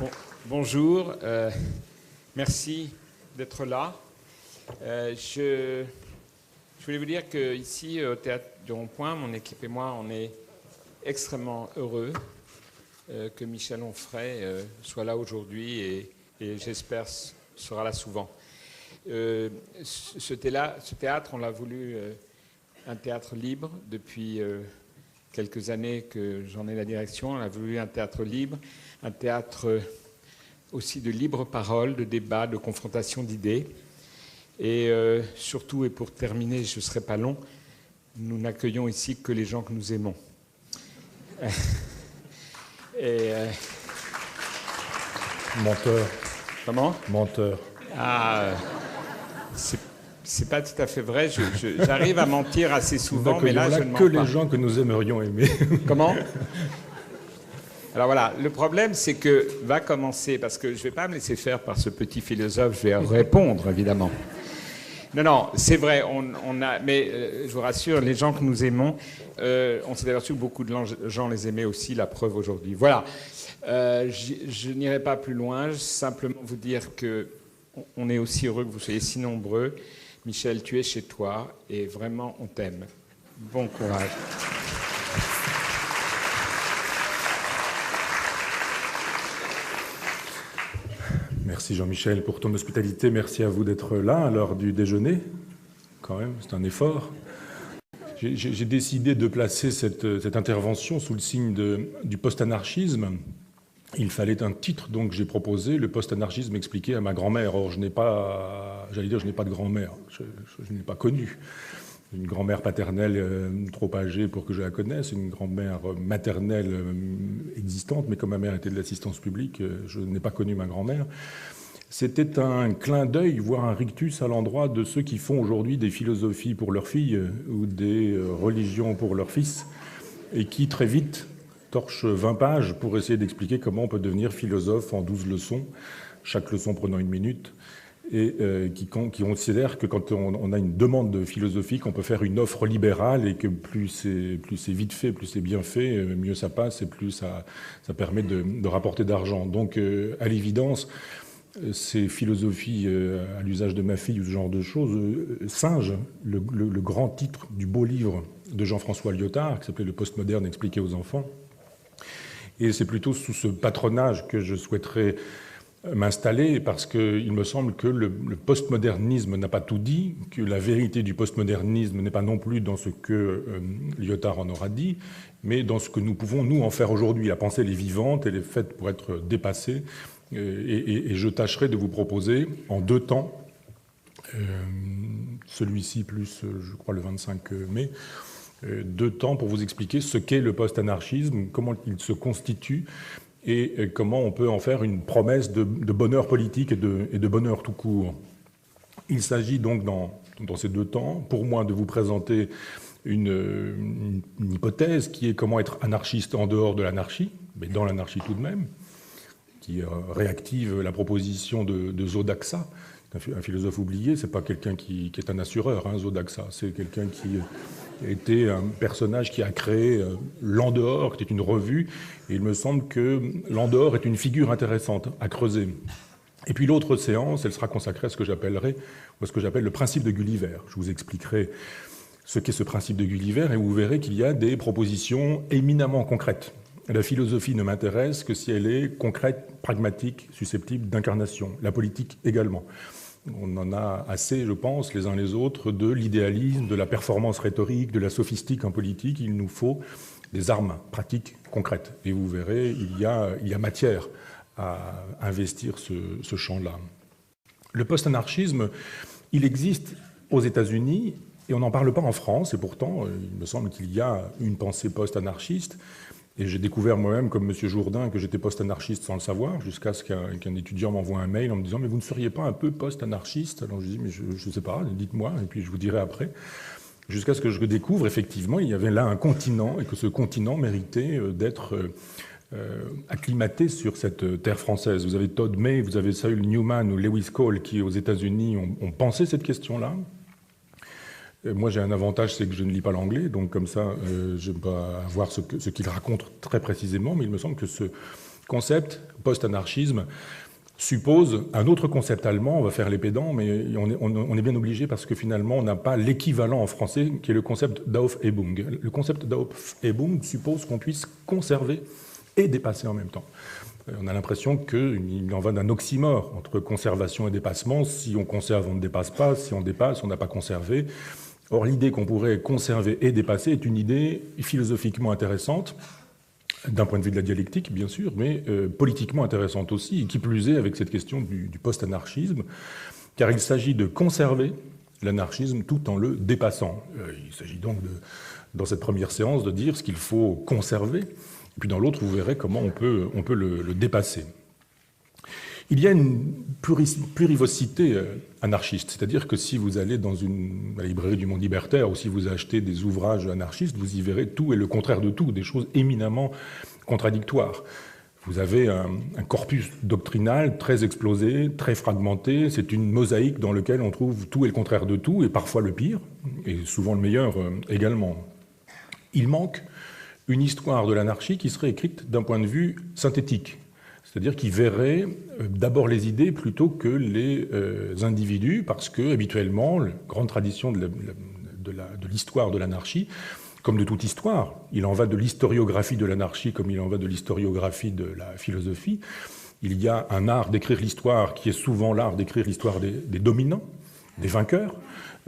Bon, bonjour, merci d'être là. Je voulais vous dire qu'ici, au Théâtre du Rond-Point, mon équipe et moi, on est extrêmement heureux que Michel Onfray soit là aujourd'hui et j'espère sera là souvent. Ce théâtre, on l'a voulu un théâtre libre depuis quelques années que j'en ai la direction. On a voulu un théâtre libre, un théâtre aussi de libre parole, de débat, de confrontation d'idées. Et surtout, et pour terminer, je ne serai pas long, nous n'accueillons ici que les gens que nous aimons. Menteur. Comment ? Menteur. Ah, c'est pas tout à fait vrai. J'arrive à mentir assez souvent, mais là, je ne mens que pas. les gens que nous aimerions aimer. Comment ? Alors voilà, le problème, c'est que va commencer, parce que je ne vais pas me laisser faire par ce petit philosophe, je vais répondre, évidemment. Non, c'est vrai, mais je vous rassure, les gens que nous aimons, on s'est aperçu que beaucoup de gens les aimaient aussi, la preuve aujourd'hui. Voilà, je n'irai pas plus loin, simplement vous dire qu'on est aussi heureux que vous soyez si nombreux. Michel, tu es chez toi, et vraiment, on t'aime. Bon courage. Merci Jean-Michel pour ton hospitalité. Merci à vous d'être là à l'heure du déjeuner. Quand même, c'est un effort. J'ai décidé de placer cette intervention sous le signe du post-anarchisme. Il fallait un titre, donc j'ai proposé le post-anarchisme expliqué à ma grand-mère. Or, je n'ai pas de grand-mère. Je ne l'ai pas connue. Une grand-mère paternelle trop âgée pour que je la connaisse, une grand-mère maternelle existante, mais comme ma mère était de l'assistance publique, je n'ai pas connu ma grand-mère. C'était un clin d'œil, voire un rictus à l'endroit de ceux qui font aujourd'hui des philosophies pour leurs filles ou des religions pour leurs fils, et qui très vite torchent 20 pages pour essayer d'expliquer comment on peut devenir philosophe en 12 leçons, chaque leçon prenant 1 minute. Et qui considèrent que quand on a une demande philosophique, on peut faire une offre libérale et que plus c'est vite fait, plus c'est bien fait, mieux ça passe et plus ça permet de rapporter d'argent. Donc, à l'évidence, ces philosophies à l'usage de ma fille ou ce genre de choses singent le grand titre du beau livre de Jean-François Lyotard, qui s'appelait « Le postmoderne expliqué aux enfants ». Et c'est plutôt sous ce patronage que je souhaiterais m'installer, parce qu'il me semble que le postmodernisme n'a pas tout dit, que la vérité du postmodernisme n'est pas non plus dans ce que Lyotard en aura dit, mais dans ce que nous pouvons, nous, en faire aujourd'hui. La pensée, elle est vivante, elle est faite pour être dépassée, et je tâcherai de vous proposer en 2 temps, celui-ci plus, je crois, le 25 mai, 2 temps pour vous expliquer ce qu'est le post-anarchisme, comment il se constitue, et comment on peut en faire une promesse de bonheur politique et de bonheur tout court. Il s'agit donc, dans ces 2 temps, pour moi, de vous présenter une hypothèse qui est comment être anarchiste en dehors de l'anarchie, mais dans l'anarchie tout de même, qui réactive la proposition de Zodaxa, un philosophe oublié. C'est pas quelqu'un qui est un assureur, hein, Zodaxa, c'est quelqu'un qui était un personnage qui a créé L'En dehors, qui était une revue, et il me semble que L'En dehors est une figure intéressante à creuser. Et puis l'autre séance, elle sera consacrée à ce que j'appelle le principe de Gulliver. Je vous expliquerai ce qu'est ce principe de Gulliver, et vous verrez qu'il y a des propositions éminemment concrètes. La philosophie ne m'intéresse que si elle est concrète, pragmatique, susceptible d'incarnation. La politique également. On en a assez, je pense, les uns les autres, de l'idéalisme, de la performance rhétorique, de la sophistique en politique. Il nous faut des armes pratiques, concrètes. Et vous verrez, il y a matière à investir ce champ-là. Le post-anarchisme, il existe aux États-Unis et on n'en parle pas en France. Et pourtant, il me semble qu'il y a une pensée post-anarchiste. Et j'ai découvert moi-même, comme M. Jourdain, que j'étais post-anarchiste sans le savoir, jusqu'à ce qu'un étudiant m'envoie un mail en me disant « Mais vous ne seriez pas un peu post-anarchiste ?» Alors je dis « Mais je ne sais pas, dites-moi, et puis je vous dirai après. » Jusqu'à ce que je découvre, effectivement, il y avait là un continent, et que ce continent méritait d'être acclimaté sur cette terre française. Vous avez Todd May, vous avez Saul Newman ou Lewis Cole qui, aux États-Unis, ont pensé cette question-là. Moi, j'ai un avantage, c'est que je ne lis pas l'anglais, donc comme ça, je ne peux pas voir ce qu'il raconte très précisément, mais il me semble que Concept, post-anarchisme, suppose un autre concept allemand, on va faire les pédants, mais on est bien obligé parce que finalement on n'a pas l'équivalent en français qui est le concept d'Aufhebung. Le concept d'Aufhebung suppose qu'on puisse conserver et dépasser en même temps. On a l'impression qu'il en va d'un oxymore entre conservation et dépassement. Si on conserve, on ne dépasse pas. Si on dépasse, on n'a pas conservé. Or, l'idée qu'on pourrait conserver et dépasser est une idée philosophiquement intéressante, d'un point de vue de la dialectique, bien sûr, mais politiquement intéressante aussi, et qui plus est avec cette question du post-anarchisme, car il s'agit de conserver l'anarchisme tout en le dépassant. Il s'agit donc, dans cette première séance, de dire ce qu'il faut conserver, et puis dans l'autre, vous verrez comment on peut le dépasser. Il y a une plurivocité anarchiste, c'est-à-dire que si vous allez dans la librairie du Monde Libertaire ou si vous achetez des ouvrages anarchistes, vous y verrez tout et le contraire de tout, des choses éminemment contradictoires. Vous avez un corpus doctrinal très explosé, très fragmenté, c'est une mosaïque dans laquelle on trouve tout et le contraire de tout, et parfois le pire, et souvent le meilleur également. Il manque une histoire de l'anarchie qui serait écrite d'un point de vue synthétique, c'est-à-dire qui verrait d'abord les idées plutôt que les individus, parce que habituellement, la grande tradition de l'histoire de l'anarchie, comme de toute histoire, il en va de l'historiographie de l'anarchie comme il en va de l'historiographie de la philosophie. Il y a un art d'écrire l'histoire qui est souvent l'art d'écrire l'histoire des dominants, des vainqueurs.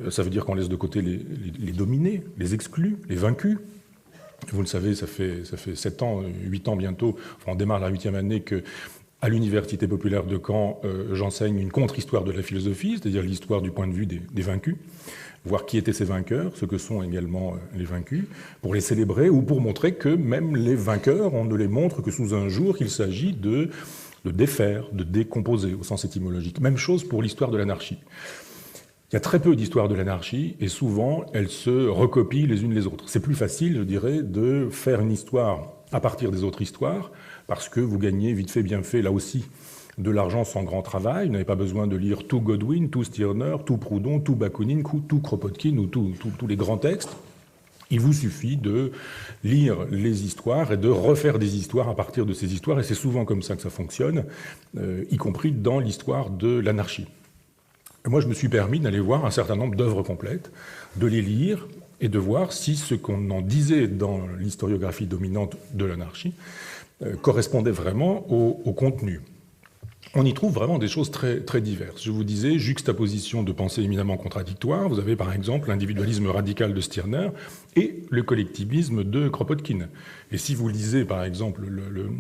Ça veut dire qu'on laisse de côté les dominés, les exclus, les vaincus. Vous le savez, ça fait 7 ans, 8 ans bientôt, enfin on démarre la 8e année qu'à l'Université populaire de Caen, j'enseigne une contre-histoire de la philosophie, c'est-à-dire l'histoire du point de vue des vaincus, voir qui étaient ces vainqueurs, ce que sont également les vaincus, pour les célébrer ou pour montrer que même les vainqueurs, on ne les montre que sous un jour qu'il s'agit de défaire, de décomposer au sens étymologique. Même chose pour l'histoire de l'anarchie. Il y a très peu d'histoires de l'anarchie et souvent elles se recopient les unes les autres. C'est plus facile, je dirais, de faire une histoire à partir des autres histoires parce que vous gagnez vite fait, bien fait, là aussi, de l'argent sans grand travail. Vous n'avez pas besoin de lire tout Godwin, tout Stirner, tout Proudhon, tout Bakounine, tout Kropotkin ou tous les grands textes. Il vous suffit de lire les histoires et de refaire des histoires à partir de ces histoires et c'est souvent comme ça que ça fonctionne, y compris dans l'histoire de l'anarchie. Moi, je me suis permis d'aller voir un certain nombre d'œuvres complètes, de les lire et de voir si ce qu'on en disait dans l'historiographie dominante de l'anarchie correspondait vraiment au contenu. On y trouve vraiment des choses très, très diverses. Je vous disais, juxtaposition de pensées éminemment contradictoires. Vous avez par exemple l'individualisme radical de Stirner et le collectivisme de Kropotkin. Et si vous lisez par exemple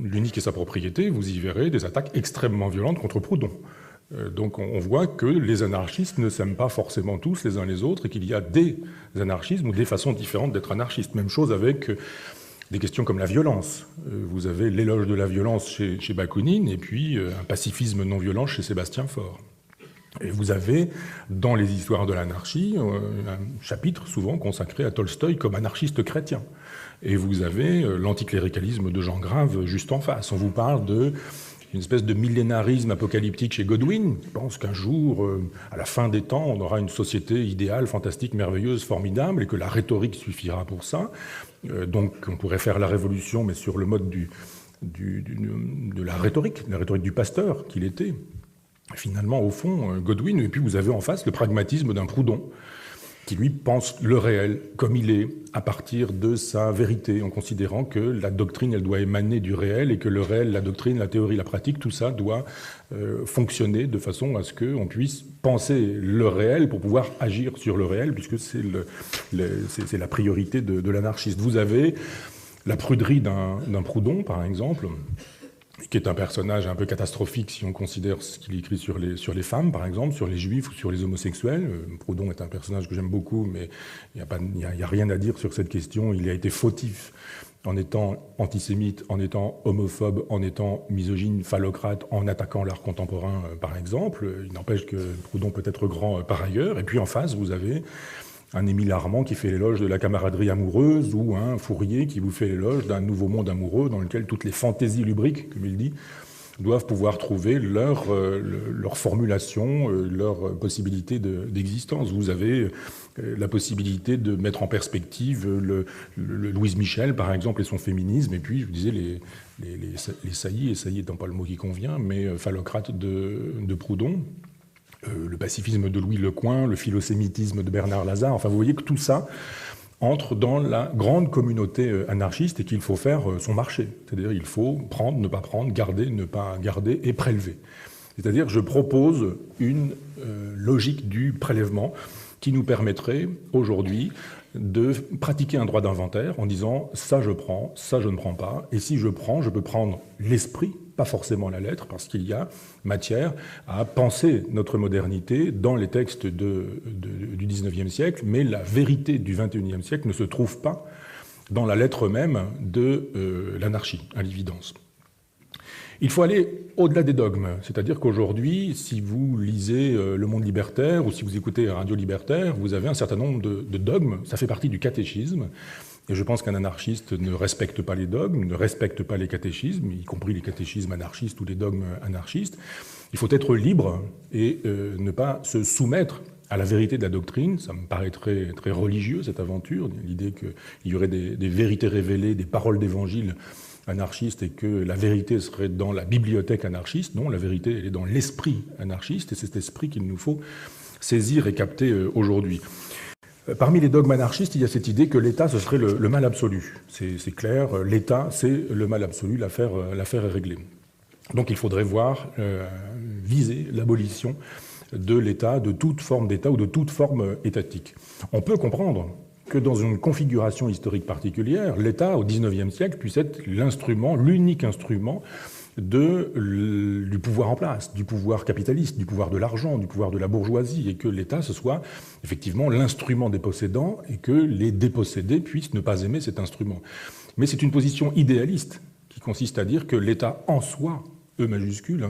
l'unique et sa propriété, vous y verrez des attaques extrêmement violentes contre Proudhon. Donc on voit que les anarchistes ne s'aiment pas forcément tous les uns les autres et qu'il y a des anarchismes ou des façons différentes d'être anarchistes. Même chose avec des questions comme la violence. Vous avez l'éloge de la violence chez Bakounine et puis un pacifisme non violent chez Sébastien Faure. Et vous avez, dans les histoires de l'anarchie, un chapitre souvent consacré à Tolstoï comme anarchiste chrétien. Et vous avez l'anticléricalisme de Jean Grave juste en face. On vous parle une espèce de millénarisme apocalyptique chez Godwin. Il pense qu'un jour, à la fin des temps, on aura une société idéale, fantastique, merveilleuse, formidable, et que la rhétorique suffira pour ça. Donc on pourrait faire la révolution, mais sur le mode de la rhétorique du pasteur qu'il était. Finalement, au fond, Godwin, et puis vous avez en face le pragmatisme d'un Proudhon, qui lui pense le réel comme il est, à partir de sa vérité, en considérant que la doctrine, elle doit émaner du réel, et que le réel, la doctrine, la théorie, la pratique, tout ça doit fonctionner de façon à ce qu'on puisse penser le réel pour pouvoir agir sur le réel, puisque c'est la priorité de l'anarchiste. Vous avez la pruderie d'un Proudhon, par exemple, qui est un personnage un peu catastrophique si on considère ce qu'il écrit sur les femmes, par exemple, sur les juifs ou sur les homosexuels. Proudhon est un personnage que j'aime beaucoup, mais il n'y a rien à dire sur cette question. Il a été fautif en étant antisémite, en étant homophobe, en étant misogyne, phallocrate, en attaquant l'art contemporain, par exemple. Il n'empêche que Proudhon peut être grand par ailleurs. Et puis en face, vous avez un Émile Armand qui fait l'éloge de la camaraderie amoureuse, ou un Fourier qui vous fait l'éloge d'un nouveau monde amoureux dans lequel toutes les fantaisies lubriques, comme il dit, doivent pouvoir trouver leur formulation, leur possibilité d'existence. Vous avez la possibilité de mettre en perspective le Louise Michel, par exemple, et son féminisme, et puis, je vous disais, les saillies, et saillies n'étant pas le mot qui convient, mais phallocrates de Proudhon, le pacifisme de Louis Lecoing, le philosémitisme de Bernard Lazare. Enfin, vous voyez que tout ça entre dans la grande communauté anarchiste et qu'il faut faire son marché. C'est-à-dire il faut prendre, ne pas prendre, garder, ne pas garder et prélever. C'est-à-dire je propose une logique du prélèvement qui nous permettrait aujourd'hui de pratiquer un droit d'inventaire en disant ça je prends, ça je ne prends pas, et si je prends, je peux prendre l'esprit, pas forcément la lettre, parce qu'il y a matière à penser notre modernité dans les textes du XIXe siècle, mais la vérité du XXIe siècle ne se trouve pas dans la lettre même de l'anarchie, à l'évidence. Il faut aller au-delà des dogmes, c'est-à-dire qu'aujourd'hui, si vous lisez Le Monde libertaire ou si vous écoutez Radio Libertaire, vous avez un certain nombre de dogmes, ça fait partie du catéchisme, et je pense qu'un anarchiste ne respecte pas les dogmes, ne respecte pas les catéchismes, y compris les catéchismes anarchistes ou les dogmes anarchistes. Il faut être libre et ne pas se soumettre à la vérité de la doctrine. Ça me paraît très, très religieux, cette aventure, l'idée qu'il y aurait des vérités révélées, des paroles d'évangile anarchiste et que la vérité serait dans la bibliothèque anarchiste. Non, la vérité, elle est dans l'esprit anarchiste, et c'est cet esprit qu'il nous faut saisir et capter aujourd'hui. Parmi les dogmes anarchistes, il y a cette idée que l'État, ce serait le mal absolu. C'est clair, l'État, c'est le mal absolu, l'affaire est réglée. Donc il faudrait viser l'abolition de l'État, de toute forme d'État ou de toute forme étatique. On peut comprendre que dans une configuration historique particulière, l'État, au XIXe siècle, puisse être l'instrument, l'unique instrument du pouvoir en place, du pouvoir capitaliste, du pouvoir de l'argent, du pouvoir de la bourgeoisie, et que l'État, ce soit effectivement l'instrument des possédants, et que les dépossédés puissent ne pas aimer cet instrument. Mais c'est une position idéaliste, qui consiste à dire que l'État en soi, E majuscule,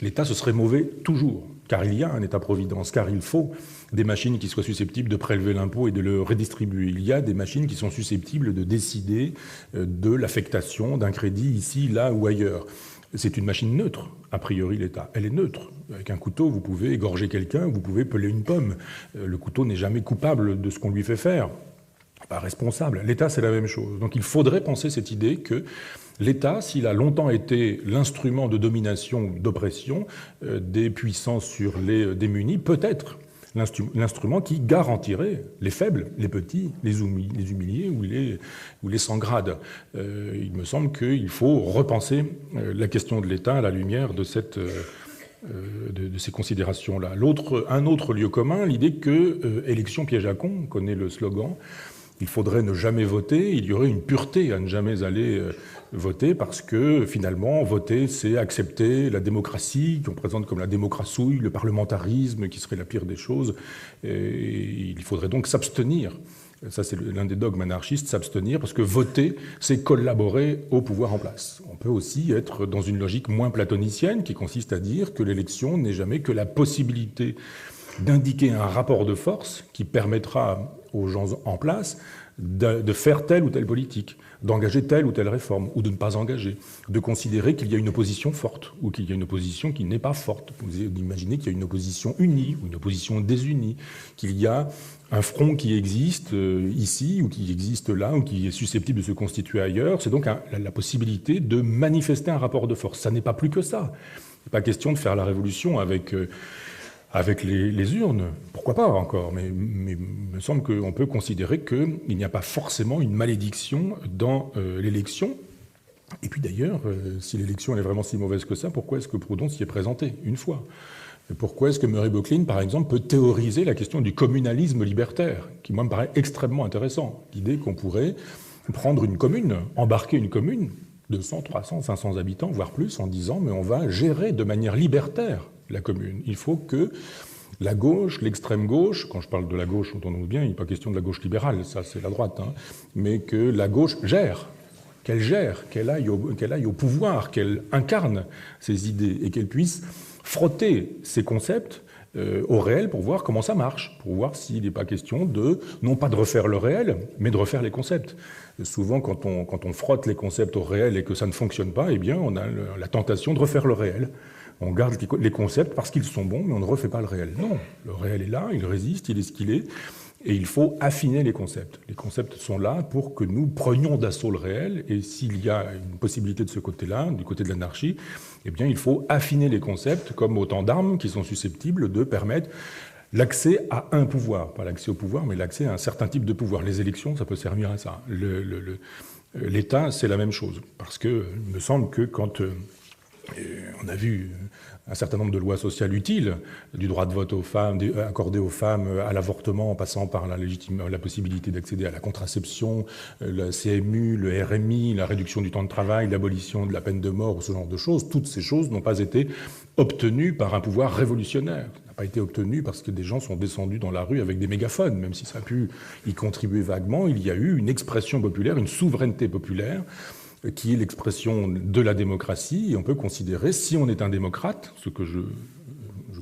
l'État, ce serait mauvais toujours, car il y a un État-providence, car il faut des machines qui soient susceptibles de prélever l'impôt et de le redistribuer. Il y a des machines qui sont susceptibles de décider de l'affectation d'un crédit ici, là ou ailleurs. C'est une machine neutre, a priori l'État. Elle est neutre. Avec un couteau, vous pouvez égorger quelqu'un, vous pouvez peler une pomme. Le couteau n'est jamais coupable de ce qu'on lui fait faire. Pas responsable. L'État, c'est la même chose. Donc il faudrait penser cette idée que l'État, s'il a longtemps été l'instrument de domination, d'oppression des puissants sur les démunis, peut être l'instrument qui garantirait les faibles, les petits, les humiliés ou les sans grade. Il me semble qu'il faut repenser la question de l'État à la lumière de ces considérations-là. Un autre lieu commun, l'idée que élection piège à con, on connaît le slogan, il faudrait ne jamais voter, il y aurait une pureté à ne jamais aller voter, parce que finalement, voter, c'est accepter la démocratie, qu'on présente comme la démocrassouille, le parlementarisme, qui serait la pire des choses. Et il faudrait donc s'abstenir. Ça, c'est l'un des dogmes anarchistes, s'abstenir, parce que voter, c'est collaborer au pouvoir en place. On peut aussi être dans une logique moins platonicienne, qui consiste à dire que l'élection n'est jamais que la possibilité d'indiquer un rapport de force qui permettra aux gens en place de faire telle ou telle politique, d'engager telle ou telle réforme, ou de ne pas engager, de considérer qu'il y a une opposition forte, ou qu'il y a une opposition qui n'est pas forte. Vous imaginez qu'il y a une opposition unie, ou une opposition désunie, qu'il y a un front qui existe ici, ou qui existe là, ou qui est susceptible de se constituer ailleurs. C'est donc la possibilité de manifester un rapport de force. Ça n'est pas plus que ça. Il n'est pas question de faire la révolution avec les urnes, pourquoi pas encore, mais il me semble qu'on peut considérer qu'il n'y a pas forcément une malédiction dans l'élection. Et puis d'ailleurs, si l'élection elle est vraiment si mauvaise que ça, pourquoi est-ce que Proudhon s'y est présenté une fois ? Et pourquoi est-ce que Murray Boecklin, par exemple, peut théoriser la question du communalisme libertaire, qui moi me paraît extrêmement intéressant, l'idée qu'on pourrait prendre une commune, embarquer une commune, 200, 300, 500 habitants, voire plus, en disant mais on va gérer de manière libertaire la commune. Il faut que la gauche, l'extrême gauche, quand je parle de la gauche, entendons-nous bien, il n'est pas question de la gauche libérale, ça c'est la droite, mais que la gauche gère, qu'elle aille au pouvoir, qu'elle incarne ses idées et qu'elle puisse frotter ses concepts au réel pour voir comment ça marche, pour voir s'il n'est pas question de, non pas de refaire le réel, mais de refaire les concepts. Souvent, quand on frotte les concepts au réel et que ça ne fonctionne pas, eh bien, on a la tentation de refaire le réel. On garde les concepts parce qu'ils sont bons, mais on ne refait pas le réel. Non, le réel est là, il résiste, il est ce qu'il est, et il faut affiner les concepts. Les concepts sont là pour que nous prenions d'assaut le réel, et s'il y a une possibilité de ce côté-là, du côté de l'anarchie, eh bien, il faut affiner les concepts comme autant d'armes qui sont susceptibles de permettre l'accès à un pouvoir. Pas l'accès au pouvoir, mais l'accès à un certain type de pouvoir. Les élections, ça peut servir à ça. L'État, c'est la même chose. Parce que, il me semble que quand on a vu un certain nombre de lois sociales utiles, du droit de vote aux femmes, accordé aux femmes, à l'avortement, en passant par la possibilité d'accéder à la contraception, le CMU, le RMI, la réduction du temps de travail, l'abolition de la peine de mort, ou ce genre de choses. Toutes ces choses n'ont pas été obtenues par un pouvoir révolutionnaire. Ça n'a pas été obtenu parce que des gens sont descendus dans la rue avec des mégaphones, même si ça a pu y contribuer vaguement. Il y a eu une expression populaire, une souveraineté populaire, qui est l'expression de la démocratie, et on peut considérer, si on est un démocrate, ce que je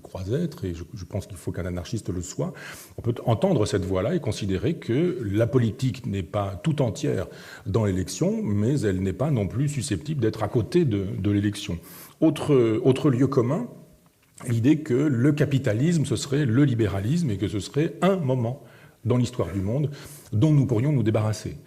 crois être, et je pense qu'il faut qu'un anarchiste le soit, on peut entendre cette voix-là et considérer que la politique n'est pas tout entière dans l'élection, mais elle n'est pas non plus susceptible d'être à côté de l'élection. Autre lieu commun, l'idée que le capitalisme, ce serait le libéralisme, et que ce serait un moment dans l'histoire du monde dont nous pourrions nous débarrasser.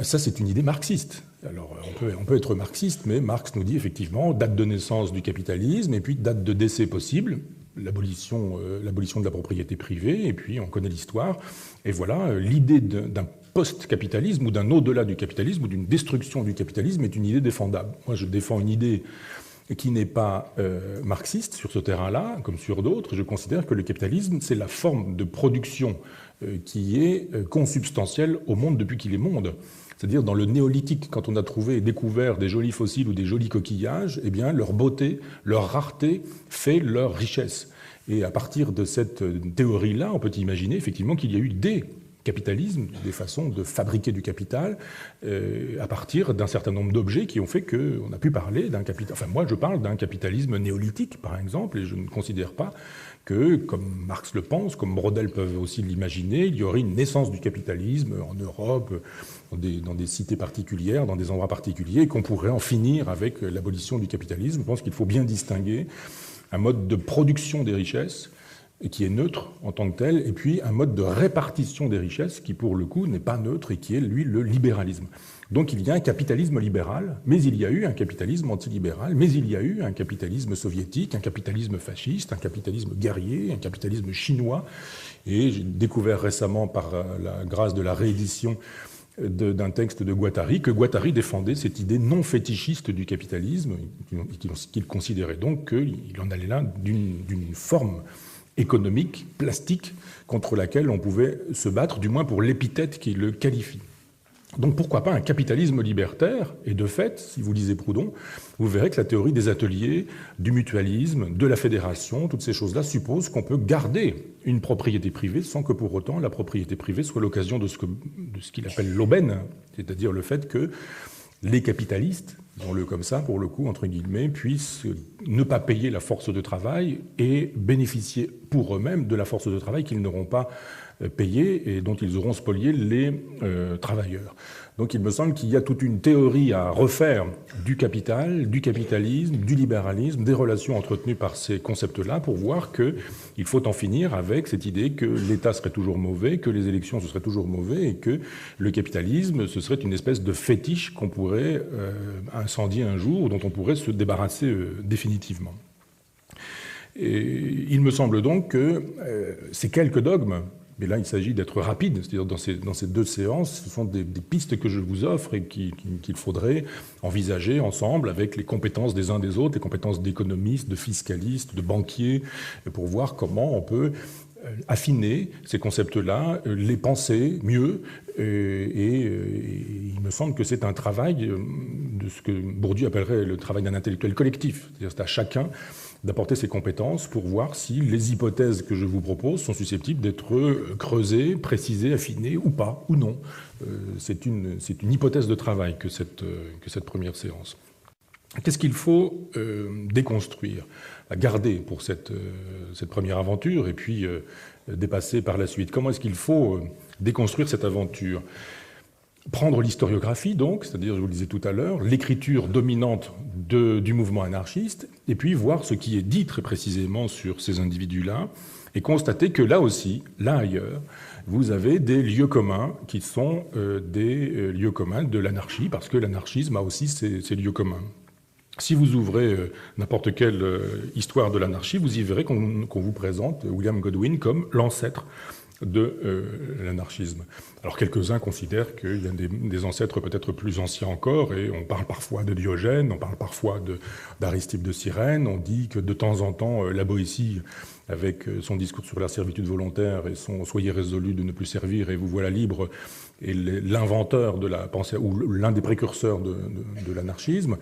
Ça, c'est une idée marxiste. Alors, on peut être marxiste, mais Marx nous dit effectivement date de naissance du capitalisme et puis date de décès possible, l'abolition de la propriété privée, et puis on connaît l'histoire. Et voilà, l'idée d'un post-capitalisme ou d'un au-delà du capitalisme ou d'une destruction du capitalisme est une idée défendable. Moi, je défends une idée qui n'est pas marxiste sur ce terrain-là, comme sur d'autres. Je considère que le capitalisme, c'est la forme de production qui est consubstantielle au monde depuis qu'il est monde. C'est-à-dire dans le néolithique, quand on a trouvé et découvert des jolis fossiles ou des jolis coquillages, eh bien leur beauté, leur rareté fait leur richesse. Et à partir de cette théorie-là, on peut imaginer effectivement qu'il y a eu des capitalismes, des façons de fabriquer du capital, à partir d'un certain nombre d'objets qui ont fait qu'on a pu parler d'un capital. Enfin, moi, je parle d'un capitalisme néolithique, par exemple, et je ne considère pas que, comme Marx le pense, comme Brodel peuvent aussi l'imaginer, il y aurait une naissance du capitalisme en Europe, dans des cités particulières, dans des endroits particuliers, et qu'on pourrait en finir avec l'abolition du capitalisme. Je pense qu'il faut bien distinguer un mode de production des richesses qui est neutre en tant que tel, et puis un mode de répartition des richesses qui, pour le coup, n'est pas neutre et qui est, lui, le libéralisme. Donc il y a un capitalisme libéral, mais il y a eu un capitalisme antilibéral, mais il y a eu un capitalisme soviétique, un capitalisme fasciste, un capitalisme guerrier, un capitalisme chinois. Et j'ai découvert récemment, par la grâce de la réédition d'un texte de Guattari, que Guattari défendait cette idée non fétichiste du capitalisme, qu'il considérait donc qu'il en allait là d'une forme économique, plastique, contre laquelle on pouvait se battre, du moins pour l'épithète qui le qualifie. Donc pourquoi pas un capitalisme libertaire? Et de fait, si vous lisez Proudhon, vous verrez que la théorie des ateliers, du mutualisme, de la fédération, toutes ces choses-là supposent qu'on peut garder une propriété privée sans que pour autant la propriété privée soit l'occasion de ce qu'il appelle l'aubaine, c'est-à-dire le fait que les capitalistes, disons-le comme ça, pour le coup, entre guillemets, puissent ne pas payer la force de travail et bénéficier pour eux-mêmes de la force de travail qu'ils n'auront pas payée et dont ils auront spolié les travailleurs. Donc il me semble qu'il y a toute une théorie à refaire du capital, du capitalisme, du libéralisme, des relations entretenues par ces concepts-là pour voir qu'il faut en finir avec cette idée que l'État serait toujours mauvais, que les élections ce serait toujours mauvais et que le capitalisme ce serait une espèce de fétiche qu'on pourrait incendier un jour, dont on pourrait se débarrasser définitivement. Et il me semble donc que ces quelques dogmes, mais là il s'agit d'être rapide, c'est-à-dire dans ces deux séances, ce sont des pistes que je vous offre et qu'il faudrait envisager ensemble avec les compétences des uns des autres, les compétences d'économistes, de fiscalistes, de banquiers, pour voir comment on peut affiner ces concepts-là, les penser mieux, et il me semble que c'est un travail de ce que Bourdieu appellerait le travail d'un intellectuel collectif, c'est-à-dire c'est à chacun d'apporter ses compétences pour voir si les hypothèses que je vous propose sont susceptibles d'être creusées, précisées, affinées ou pas, ou non. C'est une hypothèse de travail que cette première séance. Qu'est-ce qu'il faut déconstruire, garder pour cette première aventure et puis dépasser par la suite? Comment est-ce qu'il faut déconstruire cette aventure? Prendre l'historiographie, donc, c'est-à-dire, je vous le disais tout à l'heure, l'écriture dominante du mouvement anarchiste, et puis voir ce qui est dit très précisément sur ces individus-là, et constater que là aussi, là ailleurs, vous avez des lieux communs qui sont des lieux communs de l'anarchie, parce que l'anarchisme a aussi ses lieux communs. Si vous ouvrez n'importe quelle histoire de l'anarchie, vous y verrez qu'on vous présente William Godwin comme l'ancêtre de l'anarchisme. Alors quelques-uns considèrent qu'il y a des ancêtres peut-être plus anciens encore, et on parle parfois de Diogène, on parle parfois d'Aristippe de Cyrène, on dit que de temps en temps, la Boétie, avec son discours sur la servitude volontaire et son « soyez résolus de ne plus servir et vous voilà libre », est l'inventeur de la pensée, ou l'un des précurseurs de l'anarchisme.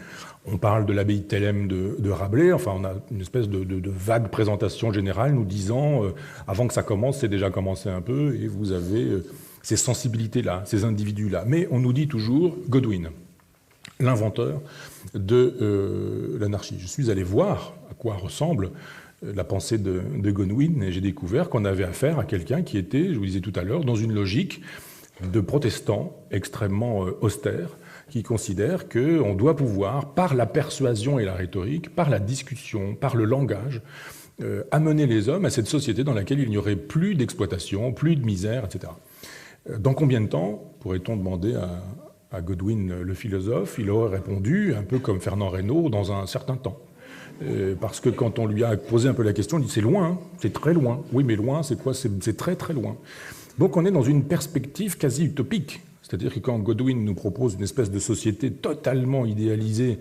On parle de l'abbaye de Thélème de Rabelais, enfin on a une espèce de vague présentation générale nous disant avant que ça commence, c'est déjà commencé un peu, et vous avez ces sensibilités-là, ces individus-là. Mais on nous dit toujours Godwin, l'inventeur de l'anarchie. Je suis allé voir à quoi ressemble la pensée de Godwin, et j'ai découvert qu'on avait affaire à quelqu'un qui était, je vous disais tout à l'heure, dans une logique de protestants extrêmement austères, qui considèrent qu'on doit pouvoir, par la persuasion et la rhétorique, par la discussion, par le langage, amener les hommes à cette société dans laquelle il n'y aurait plus d'exploitation, plus de misère, etc. Dans combien de temps, pourrait-on demander à Godwin le philosophe? Il aurait répondu, un peu comme Fernand Reynaud, dans un certain temps. Parce que quand on lui a posé un peu la question, il dit « c'est loin, hein, c'est très loin ». Oui, mais loin, c'est quoi? C'est très très loin. Donc on est dans une perspective quasi utopique. C'est-à-dire que quand Godwin nous propose une espèce de société totalement idéalisée,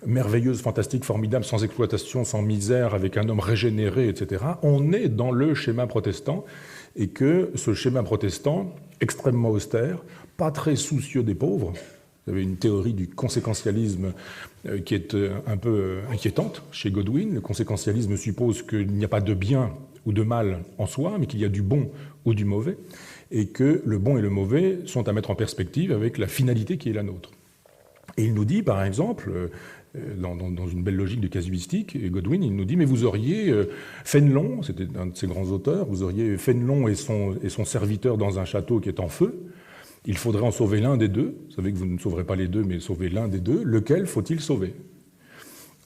merveilleuse, fantastique, formidable, sans exploitation, sans misère, avec un homme régénéré, etc., on est dans le schéma protestant, et que ce schéma protestant, extrêmement austère, pas très soucieux des pauvres, vous avez une théorie du conséquentialisme qui est un peu inquiétante chez Godwin. Le conséquentialisme suppose qu'il n'y a pas de bien ou de mal en soi, mais qu'il y a du bon ou du mauvais, et que le bon et le mauvais sont à mettre en perspective avec la finalité qui est la nôtre. Et il nous dit, par exemple, dans une belle logique de casuistique, Godwin, il nous dit, mais vous auriez Fénelon, c'était un de ses grands auteurs, vous auriez Fénelon et son serviteur dans un château qui est en feu. Il faudrait en sauver l'un des deux. Vous savez que vous ne sauverez pas les deux, mais sauver l'un des deux. Lequel faut-il sauver?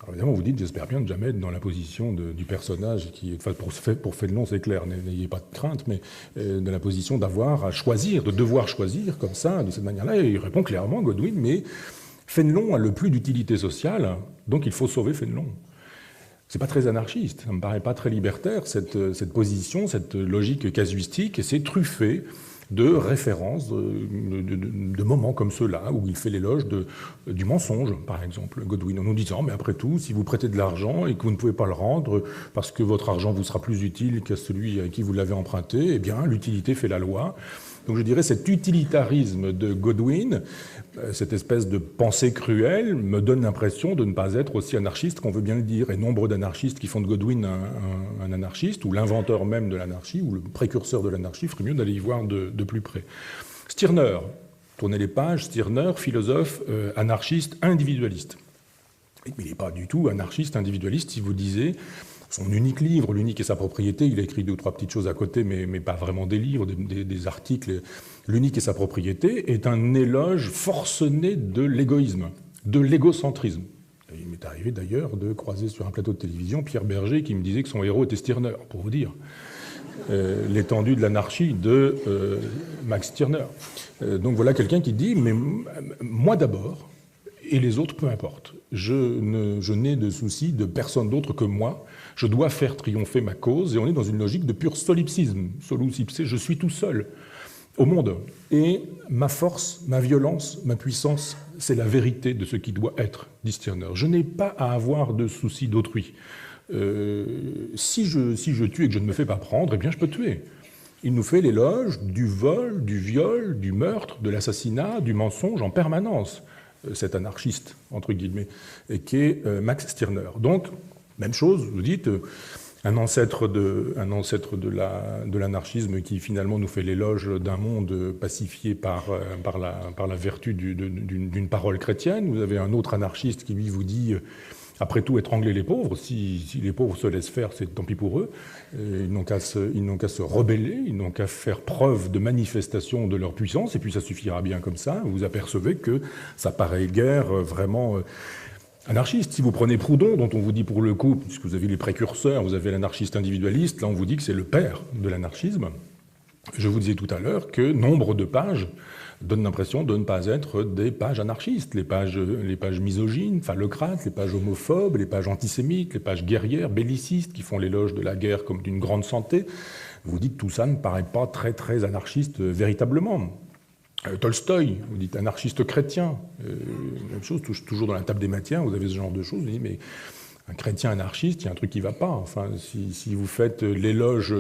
Alors évidemment, vous dites, j'espère bien ne jamais être dans la position du personnage qui, enfin, pour Fénelon, c'est clair, n'ayez pas de crainte, mais de la position d'avoir à choisir, de devoir choisir comme ça, de cette manière-là. Et il répond clairement, Godwin, mais Fénelon a le plus d'utilité sociale, donc il faut sauver Fénelon. C'est pas très anarchiste, ça me paraît pas très libertaire, cette position, cette logique casuistique, et c'est truffé de références, de moments comme ceux-là, où il fait l'éloge du mensonge, par exemple, Godwin, en nous disant, mais après tout, si vous prêtez de l'argent et que vous ne pouvez pas le rendre parce que votre argent vous sera plus utile qu'à celui à qui vous l'avez emprunté, eh bien, l'utilité fait la loi. Donc je dirais cet utilitarisme de Godwin, cette espèce de pensée cruelle, me donne l'impression de ne pas être aussi anarchiste qu'on veut bien le dire. Et nombre d'anarchistes qui font de Godwin un anarchiste, ou l'inventeur même de l'anarchie, ou le précurseur de l'anarchie, ferait mieux d'aller y voir de plus près. Stirner, tournez les pages, Stirner, philosophe anarchiste individualiste. Mais il n'est pas du tout anarchiste individualiste si vous disiez... Son unique livre, L'unique et sa propriété, il a écrit 2 ou 3 petites choses à côté, mais pas vraiment des livres, des articles. L'unique et sa propriété est un éloge forcené de l'égoïsme, de l'égocentrisme. Il m'est arrivé d'ailleurs de croiser sur un plateau de télévision Pierre Berger qui me disait que son héros était Stirner, pour vous dire. L'étendue de l'anarchie de Max Stirner. Donc voilà quelqu'un qui dit, mais moi d'abord, et les autres, peu importe. Je n'ai de souci de personne d'autre que moi. Je dois faire triompher ma cause, et on est dans une logique de pur solipsisme. Solus ipse, je suis tout seul au monde. Et ma force, ma violence, ma puissance, c'est la vérité de ce qui doit être, dit Stirner. Je n'ai pas à avoir de souci d'autrui. Si je tue et que je ne me fais pas prendre, eh bien je peux tuer. Il nous fait l'éloge du vol, du viol, du meurtre, de l'assassinat, du mensonge en permanence. Cet anarchiste, entre guillemets, et qui est Max Stirner. Donc, même chose, vous dites, un ancêtre de l'anarchisme qui finalement nous fait l'éloge d'un monde pacifié par la vertu d'une parole chrétienne. Vous avez un autre anarchiste qui lui vous dit après tout étrangler les pauvres, si les pauvres se laissent faire, c'est tant pis pour eux. Ils n'ont qu'à se rebeller, ils n'ont qu'à faire preuve de manifestation de leur puissance, et puis ça suffira bien comme ça. Vous apercevez que ça paraît guère vraiment anarchiste. Si vous prenez Proudhon, dont on vous dit pour le coup, puisque vous avez les précurseurs, vous avez l'anarchiste individualiste, là on vous dit que c'est le père de l'anarchisme. Je vous disais tout à l'heure que nombre de pages donnent l'impression de ne pas être des pages anarchistes. Les pages misogynes, phallocrates, les pages homophobes, les pages antisémites, les pages guerrières, bellicistes, qui font l'éloge de la guerre comme d'une grande santé. Vous dites tout ça ne paraît pas très très anarchiste véritablement. Tolstoï, vous dites anarchiste chrétien, même chose, toujours dans la table des Mathiens, vous avez ce genre de choses, vous dites mais un chrétien anarchiste, il y a un truc qui ne va pas. Enfin, si vous faites l'éloge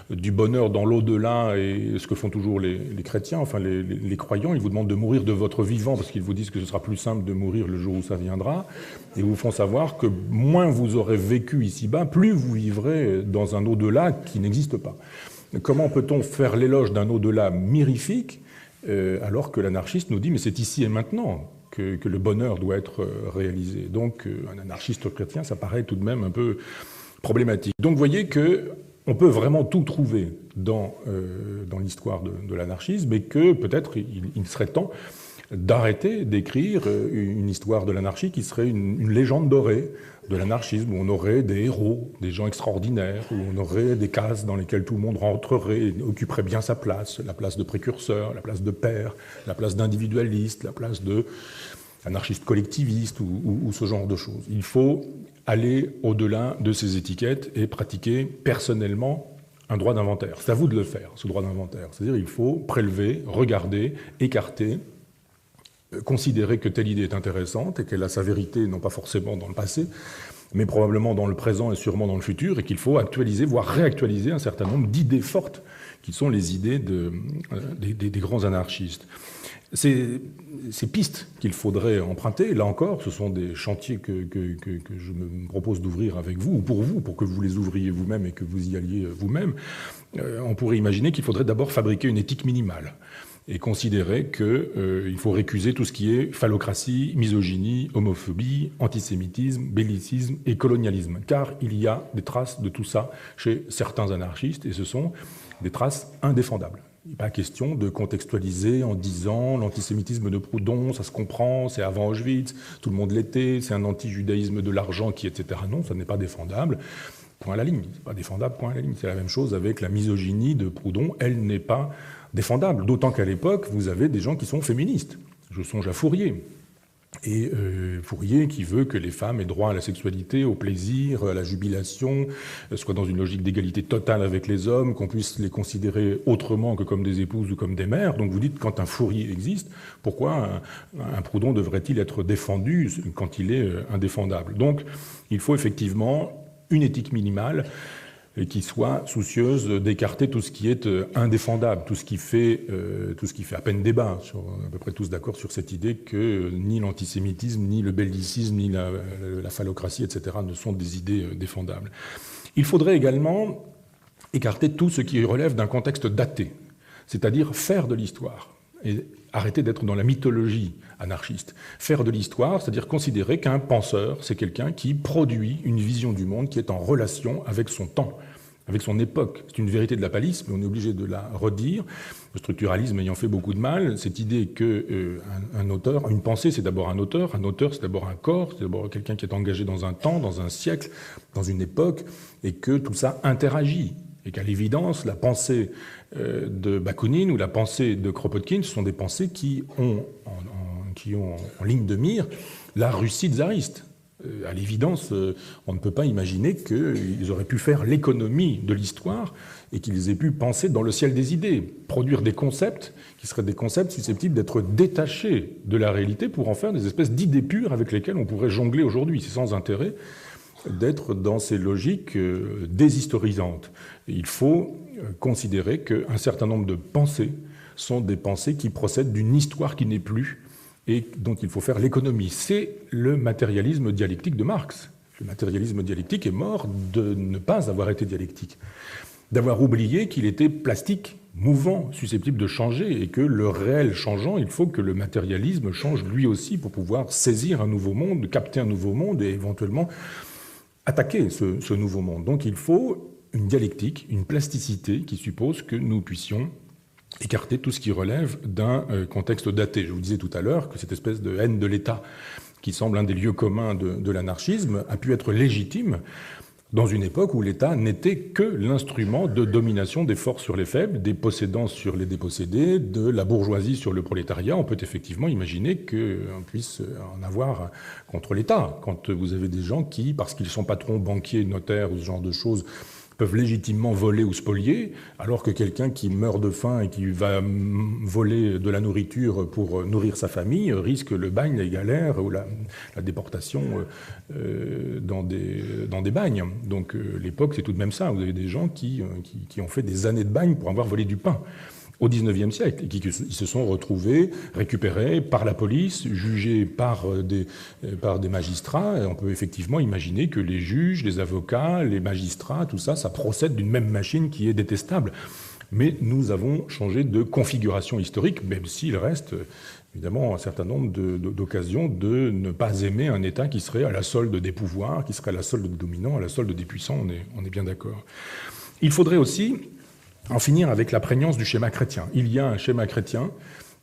du bonheur dans l'au-delà, et ce que font toujours les chrétiens, enfin les croyants, ils vous demandent de mourir de votre vivant, parce qu'ils vous disent que ce sera plus simple de mourir le jour où ça viendra, et vous font savoir que moins vous aurez vécu ici-bas, plus vous vivrez dans un au-delà qui n'existe pas. Comment peut-on faire l'éloge d'un au-delà mirifique alors que l'anarchiste nous dit mais c'est ici et maintenant que le bonheur doit être réalisé. Donc un anarchiste chrétien, ça paraît tout de même un peu problématique. Donc vous voyez qu'on peut vraiment tout trouver dans l'histoire de l'anarchisme, et que peut-être il serait temps d'arrêter d'écrire une histoire de l'anarchie qui serait une légende dorée de l'anarchisme, où on aurait des héros, des gens extraordinaires, où on aurait des cases dans lesquelles tout le monde rentrerait et occuperait bien sa place, la place de précurseur, la place de père, la place d'individualiste, la place de anarchiste collectiviste ou ce genre de choses. Il faut aller au-delà de ces étiquettes et pratiquer personnellement un droit d'inventaire. C'est à vous de le faire, ce droit d'inventaire. C'est-à-dire il faut prélever, regarder, écarter, considérer que telle idée est intéressante et qu'elle a sa vérité, non pas forcément dans le passé, mais probablement dans le présent et sûrement dans le futur, et qu'il faut actualiser, voire réactualiser un certain nombre d'idées fortes qui sont les idées des grands anarchistes. Ces pistes qu'il faudrait emprunter, là encore, ce sont des chantiers que je me propose d'ouvrir avec vous, ou pour vous, pour que vous les ouvriez vous-même et que vous y alliez vous-même. On pourrait imaginer qu'il faudrait d'abord fabriquer une éthique minimale et considérer qu'il faut récuser tout ce qui est phallocratie, misogynie, homophobie, antisémitisme, bellicisme et colonialisme. Car il y a des traces de tout ça chez certains anarchistes, et ce sont des traces indéfendables. Il n'est pas question de contextualiser en disant l'antisémitisme de Proudhon, ça se comprend, c'est avant Auschwitz, tout le monde l'était, c'est un anti-judaïsme de l'argent qui, etc. Non, ça n'est pas défendable. Point à la ligne. C'est pas défendable, point à la ligne. C'est la même chose avec la misogynie de Proudhon, elle n'est pas défendable. D'autant qu'à l'époque, vous avez des gens qui sont féministes. Je songe à Fourier. Et Fourier qui veut que les femmes aient droit à la sexualité, au plaisir, à la jubilation, soient dans une logique d'égalité totale avec les hommes, qu'on puisse les considérer autrement que comme des épouses ou comme des mères. Donc vous dites, quand un Fourier existe, pourquoi un Proudhon devrait-il être défendu quand il est indéfendable? Donc il faut effectivement une éthique minimale qui soit soucieuse d'écarter tout ce qui est indéfendable, tout ce qui fait à peine débat. À peu près tous d'accord sur cette idée que ni l'antisémitisme, ni le bellicisme, ni la phallocratie, etc. ne sont des idées défendables. Il faudrait également écarter tout ce qui relève d'un contexte daté, c'est-à-dire faire de l'histoire, et arrêter d'être dans la mythologie anarchiste. Faire de l'histoire, c'est-à-dire considérer qu'un penseur, c'est quelqu'un qui produit une vision du monde qui est en relation avec son temps, avec son époque. C'est une vérité de la palisse, mais on est obligé de la redire. Le structuralisme ayant fait beaucoup de mal, cette idée qu'un auteur, une pensée, c'est d'abord un auteur c'est d'abord un corps, c'est d'abord quelqu'un qui est engagé dans un temps, dans un siècle, dans une époque, et que tout ça interagit. Et qu'à l'évidence, la pensée de Bakounine ou la pensée de Kropotkin, ce sont des pensées qui ont en ligne de mire la Russie tsariste. À l'évidence, on ne peut pas imaginer qu'ils auraient pu faire l'économie de l'histoire et qu'ils aient pu penser dans le ciel des idées, produire des concepts qui seraient des concepts susceptibles d'être détachés de la réalité pour en faire des espèces d'idées pures avec lesquelles on pourrait jongler aujourd'hui. C'est sans intérêt d'être dans ces logiques déshistorisantes. Et il faut considérer qu'un certain nombre de pensées sont des pensées qui procèdent d'une histoire qui n'est plus et dont il faut faire l'économie. C'est le matérialisme dialectique de Marx. Le matérialisme dialectique est mort de ne pas avoir été dialectique, d'avoir oublié qu'il était plastique, mouvant, susceptible de changer, et que le réel changeant, il faut que le matérialisme change lui aussi pour pouvoir saisir un nouveau monde, capter un nouveau monde et éventuellement attaquer ce nouveau monde. Donc il faut une dialectique, une plasticité qui suppose que nous puissions écarter tout ce qui relève d'un contexte daté. Je vous disais tout à l'heure que cette espèce de haine de l'État, qui semble un des lieux communs de l'anarchisme, a pu être légitime dans une époque où l'État n'était que l'instrument de domination des forces sur les faibles, des possédants sur les dépossédés, de la bourgeoisie sur le prolétariat. On peut effectivement imaginer qu'on puisse en avoir contre l'État. Quand vous avez des gens qui, parce qu'ils sont patrons, banquiers, notaires ou ce genre de choses, peuvent légitimement voler ou spolier, alors que quelqu'un qui meurt de faim et qui va voler de la nourriture pour nourrir sa famille risque le bagne, les galères ou la déportation dans des bagnes. Donc l'époque, c'est tout de même ça. Vous avez des gens qui ont fait des années de bagne pour avoir volé du pain au XIXe siècle, et qui se sont retrouvés récupérés par la police, jugés par des magistrats. Et on peut effectivement imaginer que les juges, les avocats, les magistrats, tout ça, ça procède d'une même machine qui est détestable. Mais nous avons changé de configuration historique, même s'il reste évidemment un certain nombre d'occasions de ne pas aimer un État qui serait à la solde des pouvoirs, qui serait à la solde des dominants, à la solde des puissants, on est bien d'accord. Il faudrait aussi en finir avec la prégnance du schéma chrétien. Il y a un schéma chrétien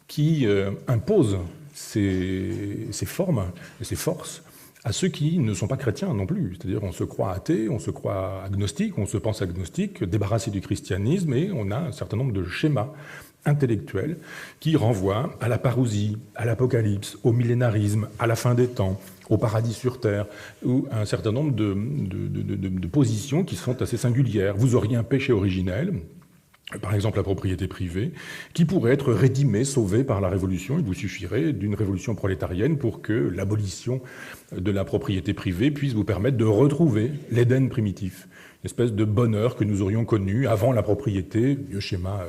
qui impose ses formes et ses forces à ceux qui ne sont pas chrétiens non plus. C'est-à-dire on se croit athée, on se croit agnostique, on se pense agnostique, débarrassé du christianisme, et on a un certain nombre de schémas intellectuels qui renvoient à la parousie, à l'apocalypse, au millénarisme, à la fin des temps, au paradis sur terre, ou à un certain nombre de positions qui sont assez singulières. Vous auriez un péché originel, par exemple la propriété privée, qui pourrait être rédimée, sauvée par la Révolution. Il vous suffirait d'une révolution prolétarienne pour que l'abolition de la propriété privée puisse vous permettre de retrouver l'Éden primitif, une espèce de bonheur que nous aurions connu avant la propriété. Le schéma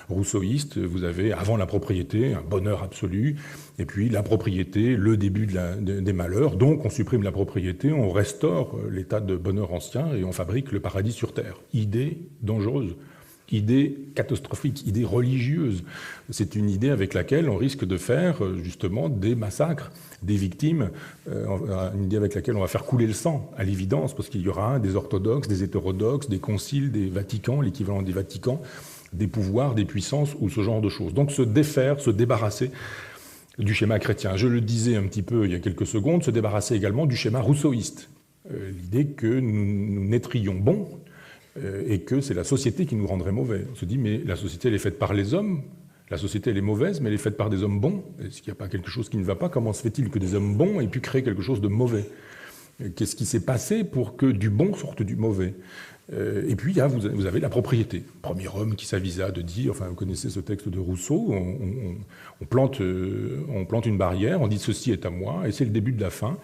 rousseauiste, vous avez avant la propriété un bonheur absolu, et puis la propriété, le début des malheurs. Donc on supprime la propriété, on restaure l'état de bonheur ancien et on fabrique le paradis sur terre. Idée dangereuse. Idée catastrophique, idée religieuse. C'est une idée avec laquelle on risque de faire justement des massacres, des victimes, une idée avec laquelle on va faire couler le sang, à l'évidence, parce qu'il y aura des orthodoxes, des hétérodoxes, des conciles, des Vaticans, l'équivalent des Vaticans, des pouvoirs, des puissances ou ce genre de choses. Donc se défaire, se débarrasser du schéma chrétien. Je le disais un petit peu il y a quelques secondes, se débarrasser également du schéma rousseauiste. L'idée que nous naîtrions bons, et que c'est la société qui nous rendrait mauvais. On se dit, mais la société, elle est faite par les hommes, la société, elle est mauvaise, mais elle est faite par des hommes bons. Est-ce qu'il n'y a pas quelque chose qui ne va pas? Comment se fait-il que des hommes bons aient pu créer quelque chose de mauvais? Qu'est-ce qui s'est passé pour que du bon sorte du mauvais? Et puis, vous avez la propriété. Premier homme qui s'avisa de dire, enfin, vous connaissez ce texte de Rousseau, on plante une barrière, on dit « ceci est à moi », et c'est le début de la fin.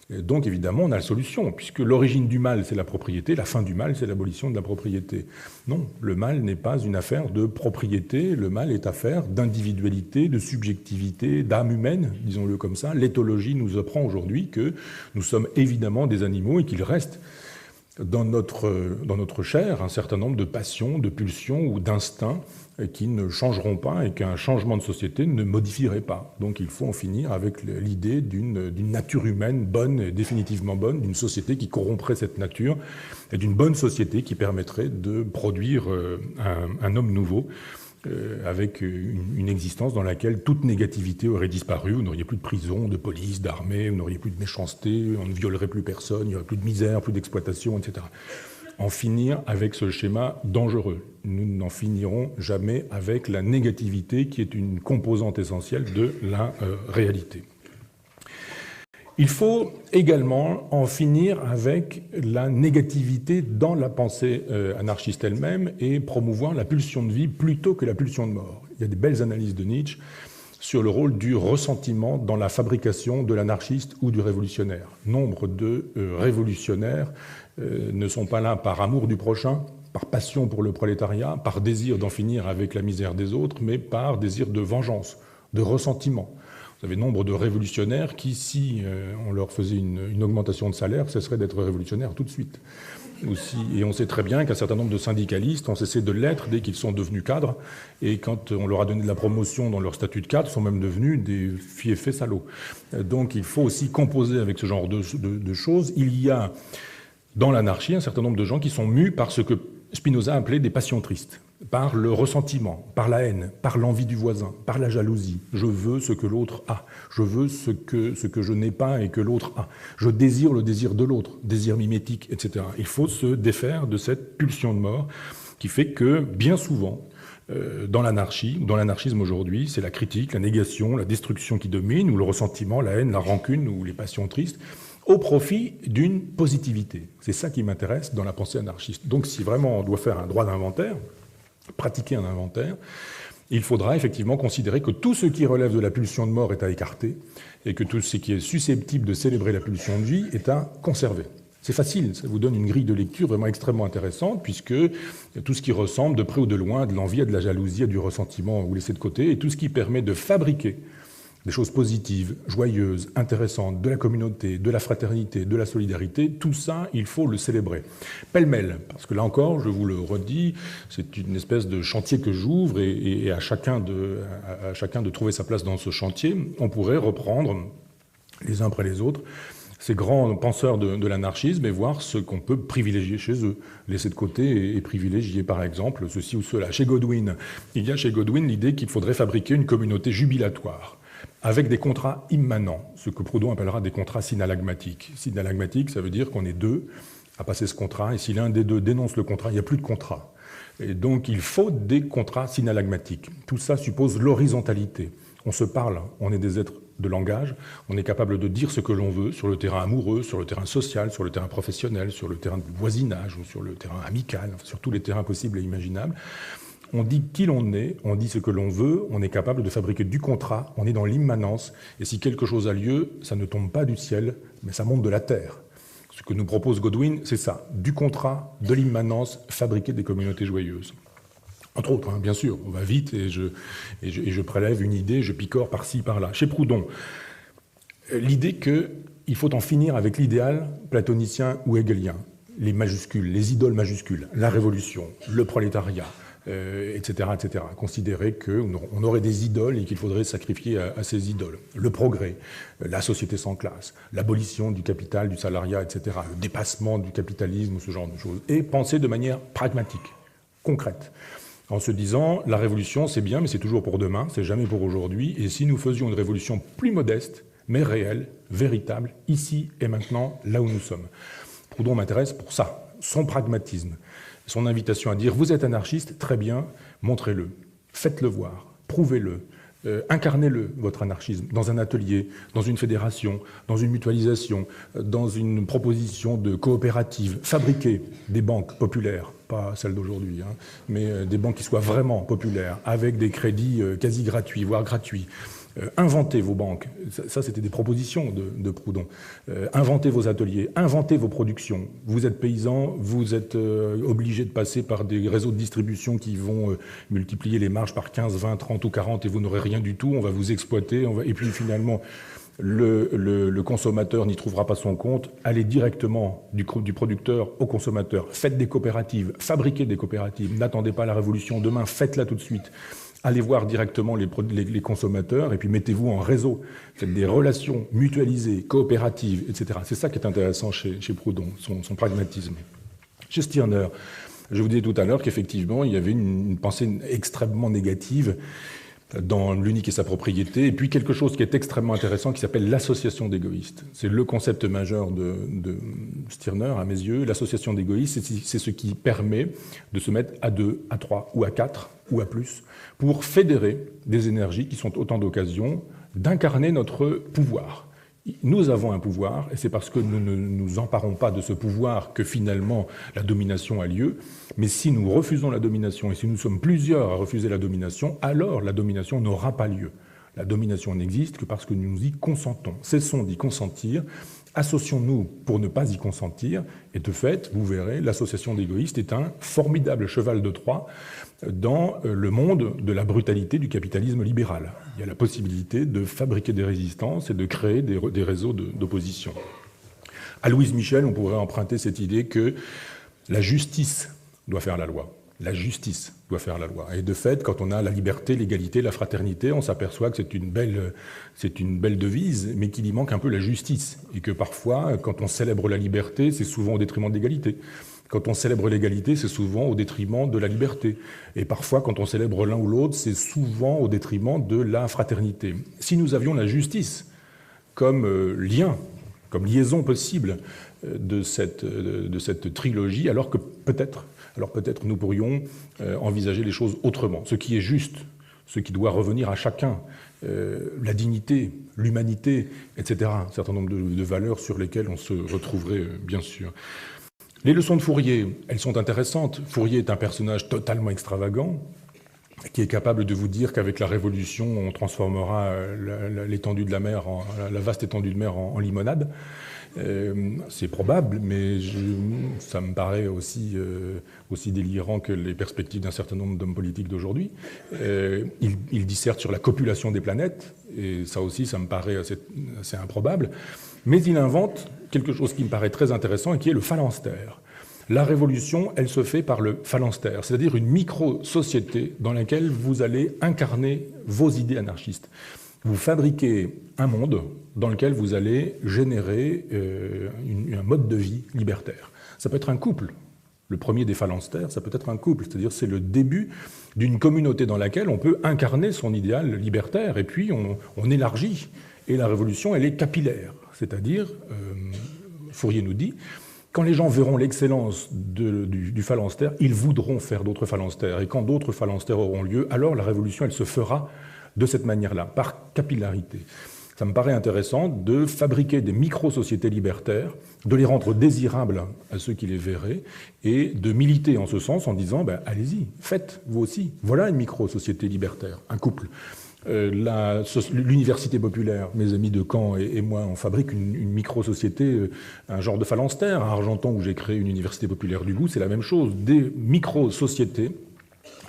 Donc évidemment, on a la solution, puisque l'origine du mal, c'est la propriété, la fin du mal, c'est l'abolition de la propriété. Non, le mal n'est pas une affaire de propriété, le mal est affaire d'individualité, de subjectivité, d'âme humaine, disons-le comme ça. L'éthologie nous apprend aujourd'hui que nous sommes évidemment des animaux et qu'il reste dans notre chair un certain nombre de passions, de pulsions ou d'instincts qui ne changeront pas et qu'un changement de société ne modifierait pas. Donc il faut en finir avec l'idée d'une nature humaine bonne, définitivement bonne, d'une société qui corromprait cette nature, et d'une bonne société qui permettrait de produire un homme nouveau, avec une existence dans laquelle toute négativité aurait disparu. Vous n'auriez plus de prison, de police, d'armée, vous n'auriez plus de méchanceté, on ne violerait plus personne, il n'y aurait plus de misère, plus d'exploitation, etc. En finir avec ce schéma dangereux. Nous n'en finirons jamais avec la négativité qui est une composante essentielle de la réalité. Il faut également en finir avec la négativité dans la pensée anarchiste elle-même et promouvoir la pulsion de vie plutôt que la pulsion de mort. Il y a des belles analyses de Nietzsche sur le rôle du ressentiment dans la fabrication de l'anarchiste ou du révolutionnaire. Nombre de révolutionnaires ne sont pas là par amour du prochain, par passion pour le prolétariat, par désir d'en finir avec la misère des autres, mais par désir de vengeance, de ressentiment. Vous avez nombre de révolutionnaires qui, si on leur faisait une augmentation de salaire, ce serait d'être révolutionnaires tout de suite. Aussi, et on sait très bien qu'un certain nombre de syndicalistes ont cessé de l'être dès qu'ils sont devenus cadres, et quand on leur a donné de la promotion dans leur statut de cadre, sont même devenus des fiefés salauds. Donc il faut aussi composer avec ce genre de choses. Il y a dans l'anarchie un certain nombre de gens qui sont mus par ce que Spinoza appelait des passions tristes, par le ressentiment, par la haine, par l'envie du voisin, par la jalousie. Je veux ce que l'autre a. Je veux ce que je n'ai pas et que l'autre a. Je désire le désir de l'autre, désir mimétique, etc. Il faut se défaire de cette pulsion de mort qui fait que, bien souvent, dans l'anarchie, dans l'anarchisme aujourd'hui, c'est la critique, la négation, la destruction qui domine, ou le ressentiment, la haine, la rancune, ou les passions tristes, au profit d'une positivité. C'est ça qui m'intéresse dans la pensée anarchiste. Donc si vraiment on doit faire un droit d'inventaire, pratiquer un inventaire, il faudra effectivement considérer que tout ce qui relève de la pulsion de mort est à écarter et que tout ce qui est susceptible de célébrer la pulsion de vie est à conserver. C'est facile, ça vous donne une grille de lecture vraiment extrêmement intéressante, puisque tout ce qui ressemble de près ou de loin à de l'envie, à de la jalousie, à du ressentiment, vous laissez de côté, et tout ce qui permet de fabriquer des choses positives, joyeuses, intéressantes, de la communauté, de la fraternité, de la solidarité, tout ça, il faut le célébrer. Pêle-mêle, parce que là encore, je vous le redis, c'est une espèce de chantier que j'ouvre, et à chacun de trouver sa place dans ce chantier. On pourrait reprendre, les uns après les autres, ces grands penseurs de l'anarchisme et voir ce qu'on peut privilégier chez eux, laisser de côté et privilégier par exemple ceci ou cela. Chez Godwin, il y a chez Godwin l'idée qu'il faudrait fabriquer une communauté jubilatoire, avec des contrats immanents, ce que Proudhon appellera des contrats synalagmatiques. Synalagmatique, ça veut dire qu'on est deux à passer ce contrat, et si l'un des deux dénonce le contrat, il n'y a plus de contrat. Et donc il faut des contrats synalagmatiques. Tout ça suppose l'horizontalité. On se parle, on est des êtres de langage, on est capable de dire ce que l'on veut sur le terrain amoureux, sur le terrain social, sur le terrain professionnel, sur le terrain du voisinage, ou sur le terrain amical, sur tous les terrains possibles et imaginables. On dit qui l'on est, on dit ce que l'on veut, on est capable de fabriquer du contrat, on est dans l'immanence, et si quelque chose a lieu, ça ne tombe pas du ciel, mais ça monte de la terre. Ce que nous propose Godwin, c'est ça, du contrat, de l'immanence, fabriquer des communautés joyeuses. Entre autres, hein, bien sûr, on va vite et je prélève une idée, je picore par-ci, par-là. Chez Proudhon, l'idée qu'il faut en finir avec l'idéal platonicien ou hegelien, les majuscules, les idoles majuscules, la révolution, le prolétariat, etc., etc. Considérer qu'on aurait des idoles et qu'il faudrait sacrifier à ces idoles. Le progrès, la société sans classe, l'abolition du capital, du salariat, etc., le dépassement du capitalisme, ce genre de choses. Et penser de manière pragmatique, concrète, en se disant la révolution c'est bien, mais c'est toujours pour demain, c'est jamais pour aujourd'hui. Et si nous faisions une révolution plus modeste, mais réelle, véritable, ici et maintenant, là où nous sommes. Proudhon m'intéresse pour ça, son pragmatisme. Son invitation à dire « vous êtes anarchiste, très bien, montrez-le, faites-le voir, prouvez-le, incarnez-le, votre anarchisme, dans un atelier, dans une fédération, dans une mutualisation, dans une proposition de coopérative, fabriquez des banques populaires, pas celles d'aujourd'hui, hein, mais des banques qui soient vraiment populaires, avec des crédits quasi gratuits, voire gratuits. Inventez vos banques, ça c'était des propositions de Proudhon. Inventez vos ateliers, inventez vos productions. Vous êtes paysan, vous êtes obligé de passer par des réseaux de distribution qui vont multiplier les marges par 15, 20, 30 ou 40 et vous n'aurez rien du tout, on va vous exploiter, et puis finalement le consommateur n'y trouvera pas son compte. Allez directement du producteur au consommateur, faites des coopératives, fabriquez des coopératives, n'attendez pas la révolution demain, faites-la tout de suite. Allez voir directement les consommateurs et puis mettez-vous en réseau. Faites des relations mutualisées, coopératives, etc. C'est ça qui est intéressant chez Proudhon, son pragmatisme. Chez Stirner, je vous disais tout à l'heure qu'effectivement, il y avait une pensée extrêmement négative dans l'unique et sa propriété, et puis quelque chose qui est extrêmement intéressant qui s'appelle l'association d'égoïstes. C'est le concept majeur de Stirner, à mes yeux. L'association d'égoïstes, c'est ce qui permet de se mettre à 2, à 3 ou à 4 ou à plus pour fédérer des énergies qui sont autant d'occasions d'incarner notre pouvoir. Nous avons un pouvoir, et c'est parce que nous ne nous emparons pas de ce pouvoir que finalement la domination a lieu. Mais si nous refusons la domination, et si nous sommes plusieurs à refuser la domination, alors la domination n'aura pas lieu. La domination n'existe que parce que nous y consentons. Cessons d'y consentir, Associons-nous pour ne pas y consentir, et de fait, vous verrez, l'association d'égoïstes est un formidable cheval de Troie dans le monde de la brutalité du capitalisme libéral. Il y a la possibilité de fabriquer des résistances et de créer des réseaux d'opposition. À Louise Michel, on pourrait emprunter cette idée que la justice doit faire la loi. La justice doit faire la loi. Et de fait, quand on a la liberté, l'égalité, la fraternité, on s'aperçoit que c'est une belle devise, mais qu'il y manque un peu la justice. Et que parfois, quand on célèbre la liberté, c'est souvent au détriment de l'égalité. Quand on célèbre l'égalité, c'est souvent au détriment de la liberté. Et parfois, quand on célèbre l'un ou l'autre, c'est souvent au détriment de la fraternité. Si nous avions la justice comme lien, comme liaison possible de cette trilogie, alors peut-être nous pourrions envisager les choses autrement. Ce qui est juste, ce qui doit revenir à chacun, la dignité, l'humanité, etc. Un certain nombre de valeurs sur lesquelles on se retrouverait, bien sûr. Les leçons de Fourier, elles sont intéressantes. Fourier est un personnage totalement extravagant, qui est capable de vous dire qu'avec la Révolution, on transformera l'étendue de la mer, la vaste étendue de mer en limonade. C'est probable, mais ça me paraît aussi délirant que les perspectives d'un certain nombre d'hommes politiques d'aujourd'hui. Il disserte sur la copulation des planètes, et ça aussi, ça me paraît assez improbable. Mais il invente quelque chose qui me paraît très intéressant et qui est le phalanstère. La révolution, elle se fait par le phalanstère, c'est-à-dire une micro-société dans laquelle vous allez incarner vos idées anarchistes. Vous fabriquez un monde dans lequel vous allez générer un mode de vie libertaire. Ça peut être un couple. Le premier des phalanstères, ça peut être un couple. C'est-à-dire c'est le début d'une communauté dans laquelle on peut incarner son idéal libertaire et puis on élargit. Et la révolution, elle est capillaire. C'est-à-dire, Fourier nous dit, quand les gens verront l'excellence du phalanstère, ils voudront faire d'autres phalanstères. Et quand d'autres phalanstères auront lieu, alors la révolution, elle se fera de cette manière-là, par capillarité. Ça me paraît intéressant de fabriquer des micro-sociétés libertaires, de les rendre désirables à ceux qui les verraient, et de militer en ce sens en disant allez-y, faites, vous aussi. Voilà une micro-société libertaire, un couple. L'université populaire, mes amis de Caen et moi, on fabrique une micro-société, un genre de phalanstère. À Argenton, où j'ai créé une université populaire du goût, c'est la même chose. Des micro-sociétés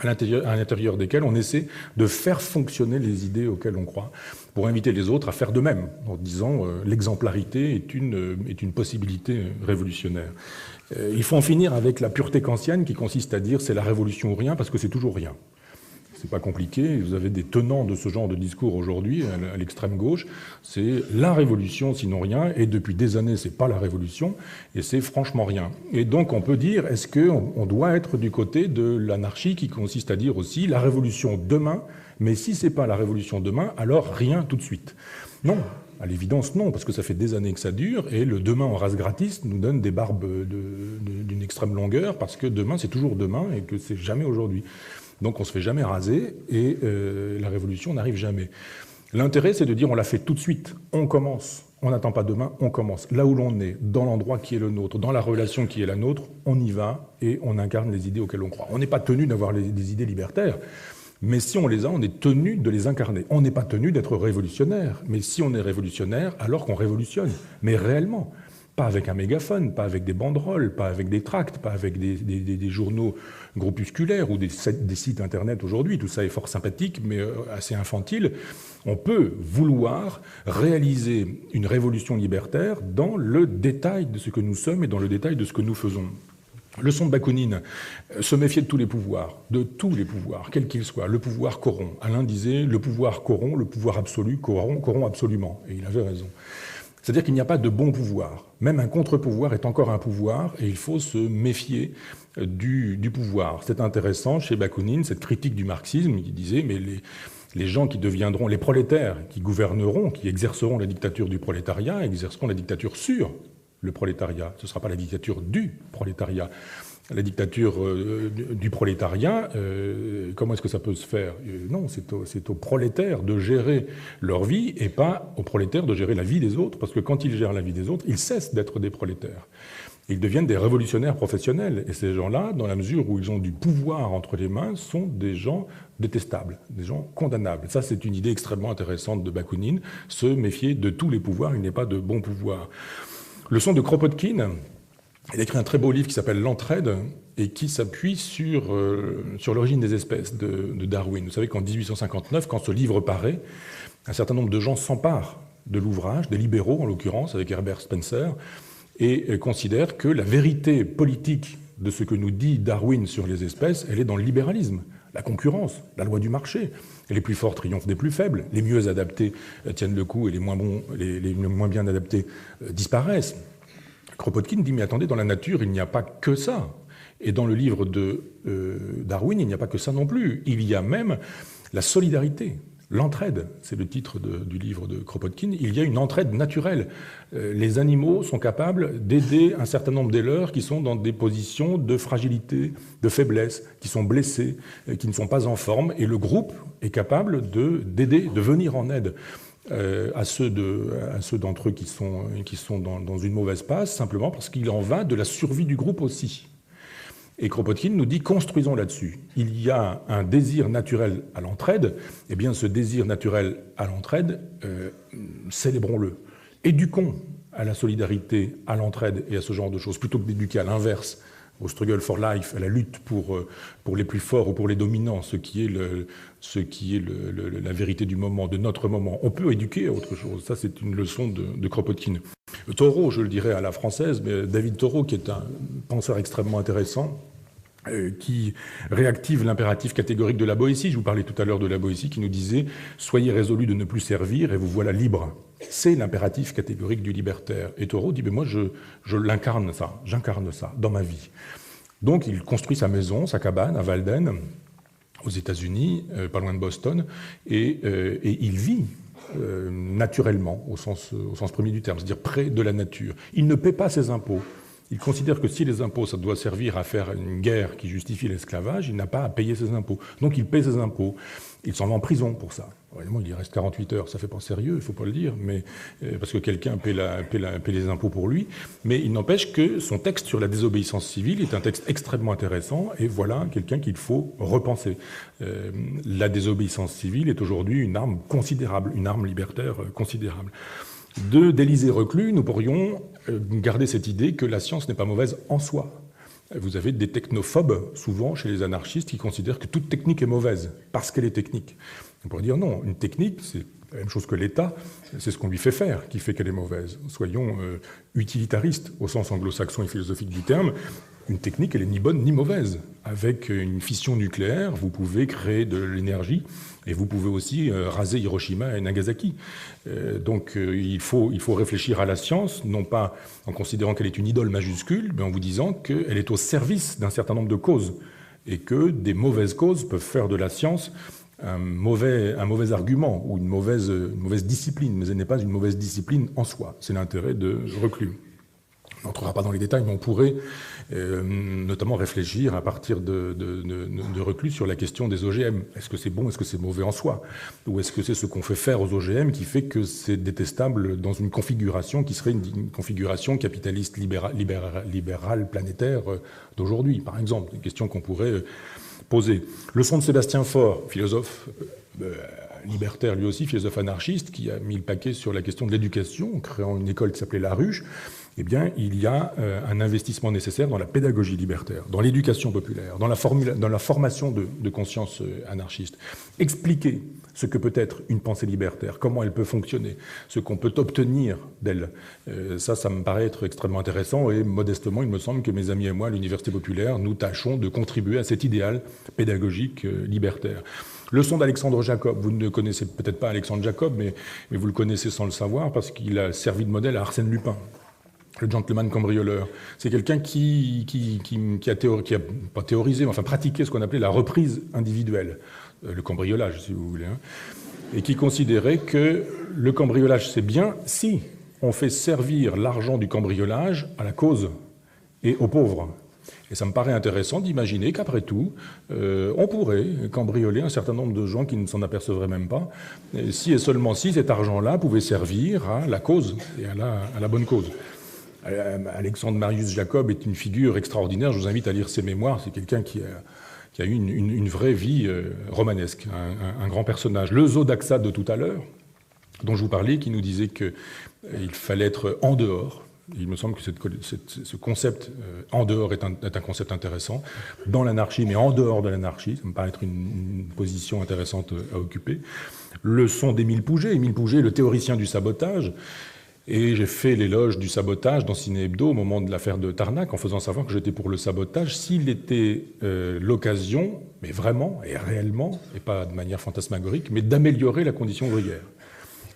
à l'intérieur desquelles on essaie de faire fonctionner les idées auxquelles on croit, pour inviter les autres à faire de même, en disant l'exemplarité est une possibilité révolutionnaire. Il faut en finir avec la pureté kantienne qui consiste à dire c'est la révolution ou rien, parce que c'est toujours rien. C'est pas compliqué, vous avez des tenants de ce genre de discours aujourd'hui, à l'extrême gauche, c'est la révolution sinon rien, et depuis des années c'est pas la révolution, et c'est franchement rien. Et donc on peut dire, est-ce qu'on doit être du côté de l'anarchie qui consiste à dire aussi la révolution demain, mais si c'est pas la révolution demain, alors rien tout de suite. Non, à l'évidence non, parce que ça fait des années que ça dure, et le demain en race gratis nous donne des barbes d'une extrême longueur, parce que demain c'est toujours demain, et que c'est jamais aujourd'hui. Donc on ne se fait jamais raser et la révolution n'arrive jamais. L'intérêt, c'est de dire on la fait tout de suite, on commence, on n'attend pas demain, on commence. Là où l'on est, dans l'endroit qui est le nôtre, dans la relation qui est la nôtre, on y va et on incarne les idées auxquelles on croit. On n'est pas tenu d'avoir des idées libertaires, mais si on les a, on est tenu de les incarner. On n'est pas tenu d'être révolutionnaire, mais si on est révolutionnaire, alors qu'on révolutionne, mais réellement. Pas avec un mégaphone, pas avec des banderoles, pas avec des tracts, pas avec des journaux groupusculaires ou des sites internet aujourd'hui. Tout ça est fort sympathique, mais assez infantile. On peut vouloir réaliser une révolution libertaire dans le détail de ce que nous sommes et dans le détail de ce que nous faisons. Leçon de Bakounine, se méfier de tous les pouvoirs, quels qu'ils soient. Le pouvoir corrompt. Alain disait, le pouvoir corrompt, le pouvoir absolu corrompt absolument. Et il avait raison. C'est-à-dire qu'il n'y a pas de bon pouvoir. Même un contre-pouvoir est encore un pouvoir et il faut se méfier du pouvoir. C'est intéressant chez Bakounine, cette critique du marxisme, il disait mais les gens qui deviendront, les prolétaires qui gouverneront, qui exerceront la dictature du prolétariat, exerceront la dictature sur le prolétariat. Ce ne sera pas la dictature du prolétariat. La dictature du prolétariat, comment est-ce que ça peut se faire? Non, c'est aux prolétaires de gérer leur vie et pas aux prolétaires de gérer la vie des autres, parce que quand ils gèrent la vie des autres, ils cessent d'être des prolétaires. Ils deviennent des révolutionnaires professionnels. Et ces gens-là, dans la mesure où ils ont du pouvoir entre les mains, sont des gens détestables, des gens condamnables. Ça, c'est une idée extrêmement intéressante de Bakounine, se méfier de tous les pouvoirs, il n'est pas de bon pouvoir. Leçon de Kropotkin, il a écrit un très beau livre qui s'appelle L'entraide et qui s'appuie sur l'origine des espèces de Darwin. Vous savez qu'en 1859, quand ce livre paraît, un certain nombre de gens s'emparent de l'ouvrage, des libéraux en l'occurrence, avec Herbert Spencer, et considèrent que la vérité politique de ce que nous dit Darwin sur les espèces, elle est dans le libéralisme, la concurrence, la loi du marché. Et les plus forts triomphent des plus faibles, les mieux adaptés tiennent le coup et les moins bons, les moins bien adaptés disparaissent. Kropotkin dit, mais attendez, dans la nature, il n'y a pas que ça. Et dans le livre de Darwin, il n'y a pas que ça non plus. Il y a même la solidarité, l'entraide, c'est le titre du livre de Kropotkin. Il y a une entraide naturelle. Les animaux sont capables d'aider un certain nombre des leurs qui sont dans des positions de fragilité, de faiblesse, qui sont blessés, qui ne sont pas en forme. Et le groupe est capable d'aider, de venir en aide à ceux d'entre eux qui sont dans une mauvaise passe, simplement parce qu'il en va de la survie du groupe aussi. Et Kropotkin nous dit, construisons là-dessus. Il y a un désir naturel à l'entraide, et bien ce désir naturel à l'entraide, célébrons-le. Éduquons à la solidarité, à l'entraide et à ce genre de choses, plutôt que d'éduquer à l'inverse, au struggle for life, à la lutte pour les plus forts ou pour les dominants, ce qui est la vérité du moment, de notre moment. On peut éduquer à autre chose. Ça, c'est une leçon de Kropotkin. Thoreau, je le dirais à la française, mais David Thoreau, qui est un penseur extrêmement intéressant, qui réactive l'impératif catégorique de la Boétie. Je vous parlais tout à l'heure de la Boétie, qui nous disait « Soyez résolus de ne plus servir et vous voilà libre ». C'est l'impératif catégorique du libertaire. Et Thoreau dit « Moi, je l'incarne ça, j'incarne ça dans ma vie ». Donc, il construit sa maison, sa cabane à Walden, aux États-Unis, pas loin de Boston, et il vit naturellement, au sens premier du terme, c'est-à-dire près de la nature. Il ne paie pas ses impôts. Il considère que si les impôts, ça doit servir à faire une guerre qui justifie l'esclavage, il n'a pas à payer ses impôts. Donc il paie ses impôts. Il s'en va en prison pour ça. Évidemment, il y reste 48 heures, ça fait pas sérieux, il ne faut pas le dire, mais, parce que quelqu'un paie les impôts pour lui. Mais il n'empêche que son texte sur la désobéissance civile est un texte extrêmement intéressant, et voilà quelqu'un qu'il faut repenser. La désobéissance civile est aujourd'hui une arme considérable, une arme libertaire considérable. D'Élisée Reclus, nous pourrions garder cette idée que la science n'est pas mauvaise en soi. Vous avez des technophobes, souvent chez les anarchistes, qui considèrent que toute technique est mauvaise, parce qu'elle est technique. On pourrait dire non, une technique, c'est la même chose que l'État, c'est ce qu'on lui fait faire qui fait qu'elle est mauvaise. Soyons utilitaristes, au sens anglo-saxon et philosophique du terme. Une technique, elle est ni bonne ni mauvaise. Avec une fission nucléaire, vous pouvez créer de l'énergie et vous pouvez aussi raser Hiroshima et Nagasaki. Donc il faut réfléchir à la science, non pas en considérant qu'elle est une idole majuscule, mais en vous disant qu'elle est au service d'un certain nombre de causes et que des mauvaises causes peuvent faire de la science un mauvais argument ou une mauvaise discipline, mais elle n'est pas une mauvaise discipline en soi. C'est l'intérêt de Reclus. On n'entrera pas dans les détails, mais on pourrait notamment réfléchir à partir de Reclus sur la question des OGM. Est-ce que c'est bon, est-ce que c'est mauvais en soi? Ou est-ce que c'est ce qu'on fait faire aux OGM qui fait que c'est détestable dans une configuration qui serait une configuration capitaliste libérale planétaire d'aujourd'hui, par exemple? Une question qu'on pourrait poser. Leçon de Sébastien Faure, philosophe libertaire lui aussi, philosophe anarchiste, qui a mis le paquet sur la question de l'éducation, en créant une école qui s'appelait La Ruche. Eh bien, il y a un investissement nécessaire dans la pédagogie libertaire, dans l'éducation populaire, dans la formation de conscience anarchiste. Expliquer ce que peut être une pensée libertaire, comment elle peut fonctionner, ce qu'on peut obtenir d'elle. Ça me paraît être extrêmement intéressant et modestement, il me semble que mes amis et moi, à l'Université populaire, nous tâchons de contribuer à cet idéal pédagogique libertaire. Leçon d'Alexandre Jacob. Vous ne connaissez peut-être pas Alexandre Jacob, mais vous le connaissez sans le savoir parce qu'il a servi de modèle à Arsène Lupin, le gentleman cambrioleur. C'est quelqu'un qui a pas théorisé, mais enfin pratiqué ce qu'on appelait la reprise individuelle, le cambriolage, si vous voulez, hein, et qui considérait que le cambriolage, c'est bien si on fait servir l'argent du cambriolage à la cause et aux pauvres. Et ça me paraît intéressant d'imaginer qu'après tout, on pourrait cambrioler un certain nombre de gens qui ne s'en apercevraient même pas, si et seulement si cet argent-là pouvait servir à la cause et à la bonne cause. Alexandre Marius Jacob est une figure extraordinaire, je vous invite à lire ses mémoires, c'est quelqu'un qui a eu une vraie vie romanesque, un grand personnage. Le Zoodaxa de tout à l'heure, dont je vous parlais, qui nous disait qu'il fallait être en dehors Il me semble que ce concept en dehors est un concept intéressant, dans l'anarchie, mais en dehors de l'anarchie. Ça me paraît être une position intéressante à occuper. Leçon d'Émile Pouget. Émile Pouget, le théoricien du sabotage. Et j'ai fait l'éloge du sabotage dans Ciné Hebdo au moment de l'affaire de Tarnac, en faisant savoir que j'étais pour le sabotage s'il était l'occasion, mais vraiment et réellement, et pas de manière fantasmagorique, mais d'améliorer la condition ouvrière.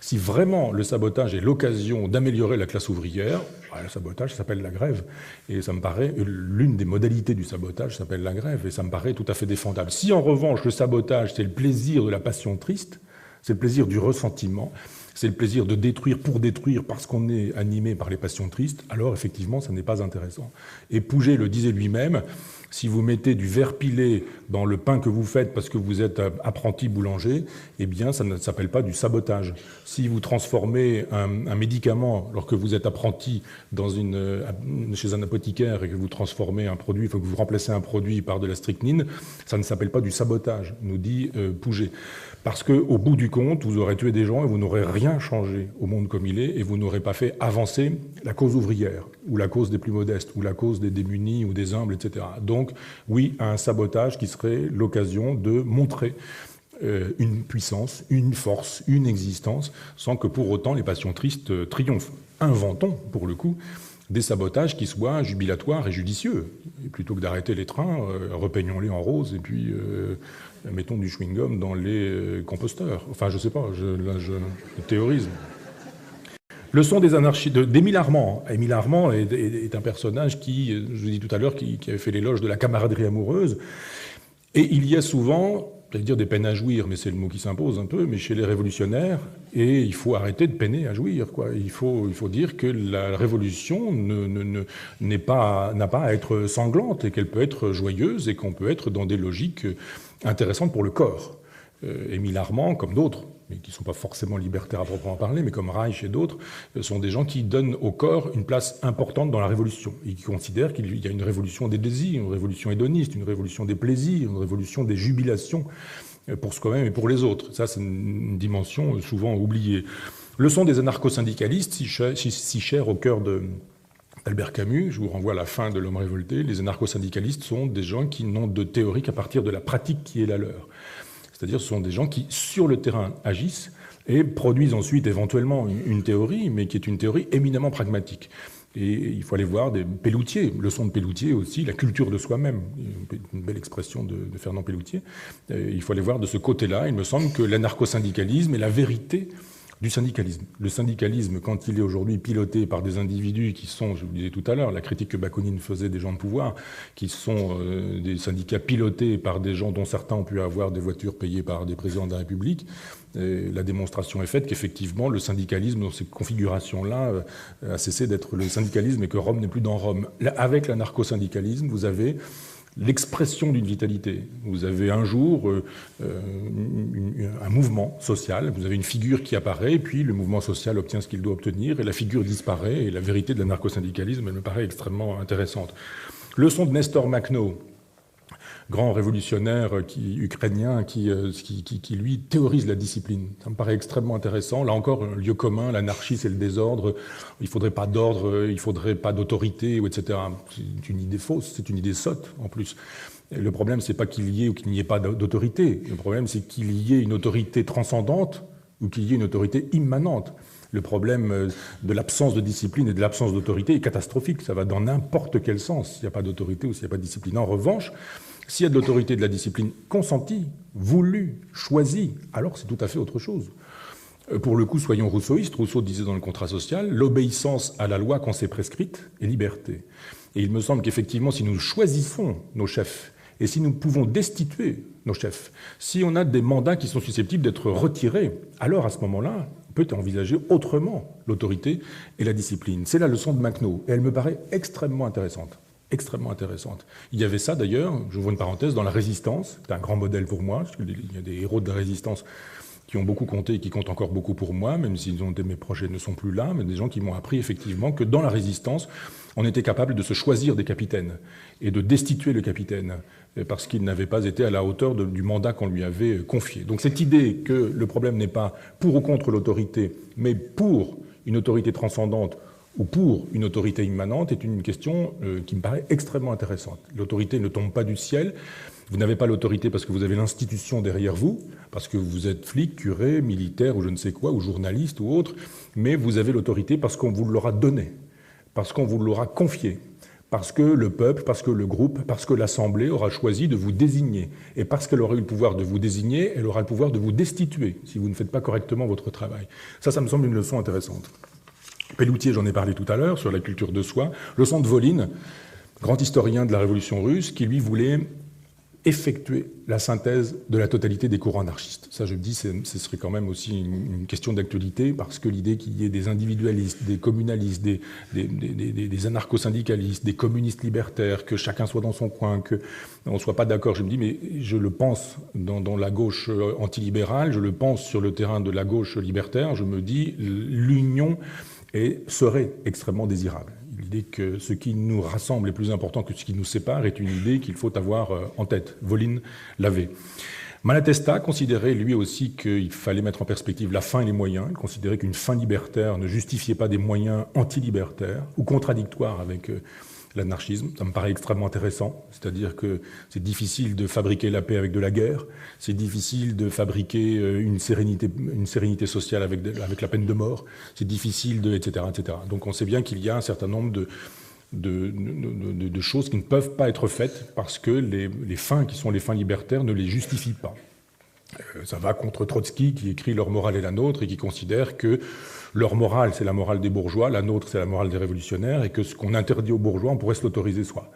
Si vraiment le sabotage est l'occasion d'améliorer la classe ouvrière, le sabotage ça s'appelle la grève. Et ça me paraît, l'une des modalités du sabotage s'appelle la grève, et ça me paraît tout à fait défendable. Si en revanche le sabotage c'est le plaisir de la passion triste, c'est le plaisir du ressentiment, c'est le plaisir de détruire pour détruire parce qu'on est animé par les passions tristes, alors effectivement, ça n'est pas intéressant. Et Pouget le disait lui-même, si vous mettez du verre pilé dans le pain que vous faites parce que vous êtes apprenti boulanger, eh bien, ça ne s'appelle pas du sabotage. Si vous transformez un médicament alors que vous êtes apprenti chez un apothicaire et que vous transformez un produit, il faut que vous remplacez un produit par de la strychnine, ça ne s'appelle pas du sabotage, nous dit Pouget. Parce qu'au bout du compte, vous aurez tué des gens et vous n'aurez rien changé au monde comme il est, et vous n'aurez pas fait avancer la cause ouvrière, ou la cause des plus modestes, ou la cause des démunis, ou des humbles, etc. Donc, oui, un sabotage qui serait l'occasion de montrer une puissance, une force, une existence, sans que pour autant les passions tristes triomphent. Inventons, pour le coup, des sabotages qui soient jubilatoires et judicieux. Et plutôt que d'arrêter les trains, repeignons-les en rose et puis mettons du chewing-gum dans les composteurs. Enfin, je sais pas, je théorise. Leçon des anarchies d'Émile Armand. Émile Armand est un personnage qui, je vous dis tout à l'heure, qui avait fait l'éloge de la camaraderie amoureuse. Et il y a souvent, j'allais dire des peines à jouir, mais c'est le mot qui s'impose un peu, mais chez les révolutionnaires, et il faut arrêter de peiner à jouir, quoi. Il faut dire que la révolution n'a pas à être sanglante, et qu'elle peut être joyeuse, et qu'on peut être dans des logiques intéressantes pour le corps. Émile Armand, comme d'autres, mais qui ne sont pas forcément libertaires à proprement parler, mais comme Reich et d'autres, sont des gens qui donnent au corps une place importante dans la révolution, et qui considèrent qu'il y a une révolution des désirs, une révolution hédoniste, une révolution des plaisirs, une révolution des jubilations pour soi-même et pour les autres. Ça, c'est une dimension souvent oubliée. Leçon des anarcho-syndicalistes, si chère au cœur d'Albert Camus, je vous renvoie à la fin de L'Homme révolté. Les anarcho-syndicalistes sont des gens qui n'ont de théorie qu'à partir de la pratique qui est la leur. C'est-à-dire ce sont des gens qui, sur le terrain, agissent et produisent ensuite éventuellement une théorie, mais qui est une théorie éminemment pragmatique. Et il faut aller voir des Pelloutier, leçon de Pelloutier aussi, la culture de soi-même, une belle expression de Fernand Pelloutier. Il faut aller voir de ce côté-là. Il me semble que l'anarcho-syndicalisme est la vérité du syndicalisme. Le syndicalisme, quand il est aujourd'hui piloté par des individus qui sont, je vous le disais tout à l'heure, la critique que Bakounine faisait des gens de pouvoir, qui sont des syndicats pilotés par des gens dont certains ont pu avoir des voitures payées par des présidents de la République, la démonstration est faite qu'effectivement le syndicalisme dans ces configurations-là a cessé d'être le syndicalisme et que Rome n'est plus dans Rome. Là, avec l'anarcho-syndicalisme, vous avez l'expression d'une vitalité. Vous avez un jour un mouvement social, vous avez une figure qui apparaît, et puis le mouvement social obtient ce qu'il doit obtenir, et la figure disparaît, et la vérité de l'anarcho-syndicalisme, elle me paraît extrêmement intéressante. Leçon de Nestor Makhno, grand révolutionnaire ukrainien qui lui théorise la discipline. Ça me paraît extrêmement intéressant. Là encore, un lieu commun, l'anarchie, c'est le désordre. Il ne faudrait pas d'ordre, il ne faudrait pas d'autorité, etc. C'est une idée fausse, c'est une idée sotte, en plus. Le problème, c'est pas qu'il y ait ou qu'il n'y ait pas d'autorité. Le problème, c'est qu'il y ait une autorité transcendante ou qu'il y ait une autorité immanente. Le problème de l'absence de discipline et de l'absence d'autorité est catastrophique. Ça va dans n'importe quel sens, s'il n'y a pas d'autorité ou s'il n'y a pas de discipline. En revanche, s'il y a de l'autorité et de la discipline consentie, voulue, choisie, alors c'est tout à fait autre chose. Pour le coup, soyons rousseauistes. Rousseau disait dans le Contrat social, l'obéissance à la loi qu'on s'est prescrite est liberté. Et il me semble qu'effectivement, si nous choisissons nos chefs et si nous pouvons destituer nos chefs, si on a des mandats qui sont susceptibles d'être retirés, alors à ce moment-là, on peut envisager autrement l'autorité et la discipline. C'est la leçon de Makhno, et elle me paraît extrêmement intéressante. Extrêmement intéressante. Il y avait ça d'ailleurs, j'ouvre une parenthèse, dans la Résistance, c'est un grand modèle pour moi, parce qu'il y a des héros de la Résistance qui ont beaucoup compté et qui comptent encore beaucoup pour moi, même s'ils ont été mes projets ne sont plus là, mais des gens qui m'ont appris effectivement que dans la Résistance, on était capable de se choisir des capitaines et de destituer le capitaine parce qu'il n'avait pas été à la hauteur du mandat qu'on lui avait confié. Donc cette idée que le problème n'est pas pour ou contre l'autorité, mais pour une autorité transcendante ou pour une autorité immanente est une question qui me paraît extrêmement intéressante. L'autorité ne tombe pas du ciel. Vous n'avez pas l'autorité parce que vous avez l'institution derrière vous, parce que vous êtes flic, curé, militaire ou je ne sais quoi, ou journaliste ou autre, mais vous avez l'autorité parce qu'on vous l'aura donnée, parce qu'on vous l'aura confiée, parce que le peuple, parce que le groupe, parce que l'Assemblée aura choisi de vous désigner. Et parce qu'elle aura eu le pouvoir de vous désigner, elle aura le pouvoir de vous destituer si vous ne faites pas correctement votre travail. Ça me semble une leçon intéressante. Pelloutier, j'en ai parlé tout à l'heure, sur la culture de soi. Leçon de Volin, grand historien de la Révolution russe, qui lui voulait effectuer la synthèse de la totalité des courants anarchistes. Ça, je me dis, ce serait quand même aussi une question d'actualité, parce que l'idée qu'il y ait des individualistes, des communalistes, des anarcho-syndicalistes, des communistes libertaires, que chacun soit dans son coin, qu'on ne soit pas d'accord, je me dis, mais je le pense dans la gauche antilibérale, je le pense sur le terrain de la gauche libertaire, je me dis, l'union serait extrêmement désirable. L'idée que ce qui nous rassemble est plus important que ce qui nous sépare est une idée qu'il faut avoir en tête. Volin l'avait. Malatesta considérait lui aussi qu'il fallait mettre en perspective la fin et les moyens. Il considérait qu'une fin libertaire ne justifiait pas des moyens antilibertaires ou contradictoires avec l'anarchisme. Ça me paraît extrêmement intéressant, c'est-à-dire que c'est difficile de fabriquer la paix avec de la guerre, c'est difficile de fabriquer une sérénité sociale avec la peine de mort, c'est difficile etc., etc. Donc on sait bien qu'il y a un certain nombre de choses qui ne peuvent pas être faites parce que les fins qui sont les fins libertaires ne les justifient pas. Ça va contre Trotsky qui écrit « Leur morale est la nôtre » et qui considère que leur morale, c'est la morale des bourgeois, la nôtre, c'est la morale des révolutionnaires, et que ce qu'on interdit aux bourgeois, on pourrait se l'autoriser soi.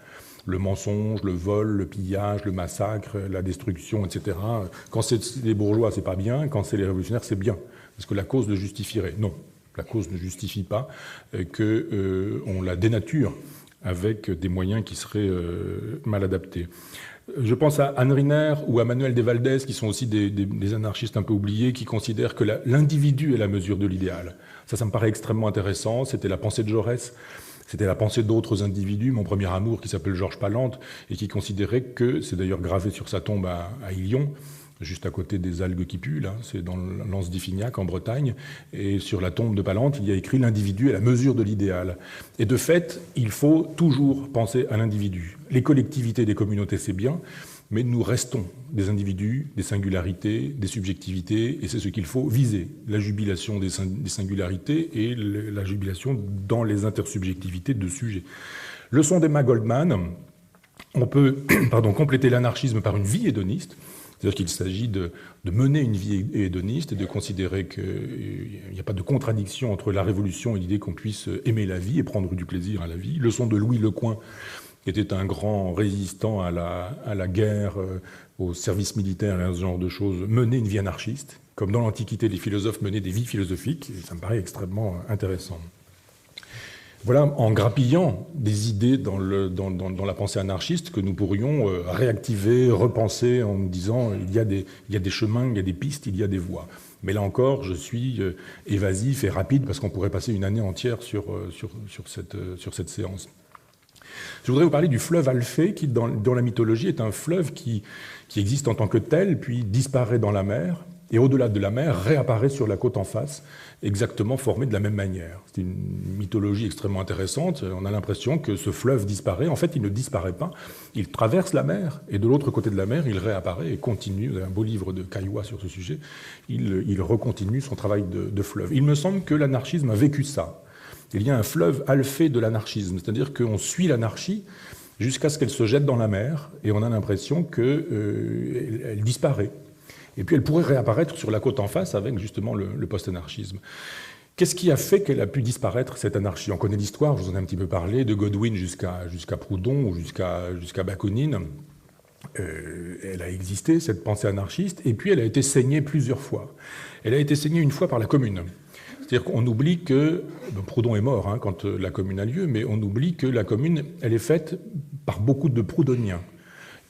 Le mensonge, le vol, le pillage, le massacre, la destruction, etc. Quand c'est les bourgeois, c'est pas bien. Quand c'est les révolutionnaires, c'est bien. Parce que la cause le justifierait. Non, la cause ne justifie pas qu'on la dénature avec des moyens qui seraient mal adaptés. Je pense à Anne Riner ou à Manuel de Valdés, qui sont aussi des anarchistes un peu oubliés, qui considèrent que l'individu est la mesure de l'idéal. Ça me paraît extrêmement intéressant. C'était la pensée de Jaurès, c'était la pensée d'autres individus. Mon premier amour, qui s'appelle Georges Palante, et qui considérait que, c'est d'ailleurs gravé sur sa tombe à Illion, juste à côté des algues qui puent, là, c'est dans l'Anse d'Iffignac, en Bretagne, et sur la tombe de Palante, il y a écrit « L'individu est la mesure de l'idéal ». Et de fait, il faut toujours penser à l'individu. Les collectivités, des communautés, c'est bien, mais nous restons des individus, des singularités, des subjectivités, et c'est ce qu'il faut viser, la jubilation des singularités et la jubilation dans les intersubjectivités de sujets. Leçon d'Emma Goldman, on peut compléter l'anarchisme par une vie hédoniste. C'est-à-dire qu'il s'agit de mener une vie hédoniste et de considérer qu'il n'y a pas de contradiction entre la révolution et l'idée qu'on puisse aimer la vie et prendre du plaisir à la vie. Leçon de Louis Lecoing, qui était un grand résistant à la guerre, au service militaire et à ce genre de choses, mener une vie anarchiste, comme dans l'Antiquité, les philosophes menaient des vies philosophiques, et ça me paraît extrêmement intéressant. Voilà, en grappillant des idées dans la pensée anarchiste que nous pourrions réactiver, repenser en nous disant il y a des chemins, il y a des pistes, il y a des voies. Mais là encore, je suis évasif et rapide parce qu'on pourrait passer une année entière sur cette séance. Je voudrais vous parler du fleuve Alphée qui, dans la mythologie, est un fleuve qui existe en tant que tel, puis disparaît dans la mer, et au-delà de la mer, réapparaît sur la côte en face, exactement formé de la même manière. C'est une mythologie extrêmement intéressante. On a l'impression que ce fleuve disparaît. En fait, il ne disparaît pas. Il traverse la mer, et de l'autre côté de la mer, il réapparaît et continue. Vous avez un beau livre de Caillois sur ce sujet. Il recontinue son travail de fleuve. Il me semble que l'anarchisme a vécu ça. Il y a un fleuve Alphée de l'anarchisme, c'est-à-dire qu'on suit l'anarchie jusqu'à ce qu'elle se jette dans la mer, et on a l'impression qu'elle disparaît. Et puis elle pourrait réapparaître sur la côte en face avec justement le post-anarchisme. Qu'est-ce qui a fait qu'elle a pu disparaître, cette anarchie? On connaît l'histoire, je vous en ai un petit peu parlé, de Godwin jusqu'à Proudhon ou jusqu'à Bakounine. Elle a existé, cette pensée anarchiste, et puis elle a été saignée plusieurs fois. Elle a été saignée une fois par la Commune. C'est-à-dire qu'on oublie que... Proudhon est mort quand la Commune a lieu, mais on oublie que la Commune, elle est faite par beaucoup de proudhoniens.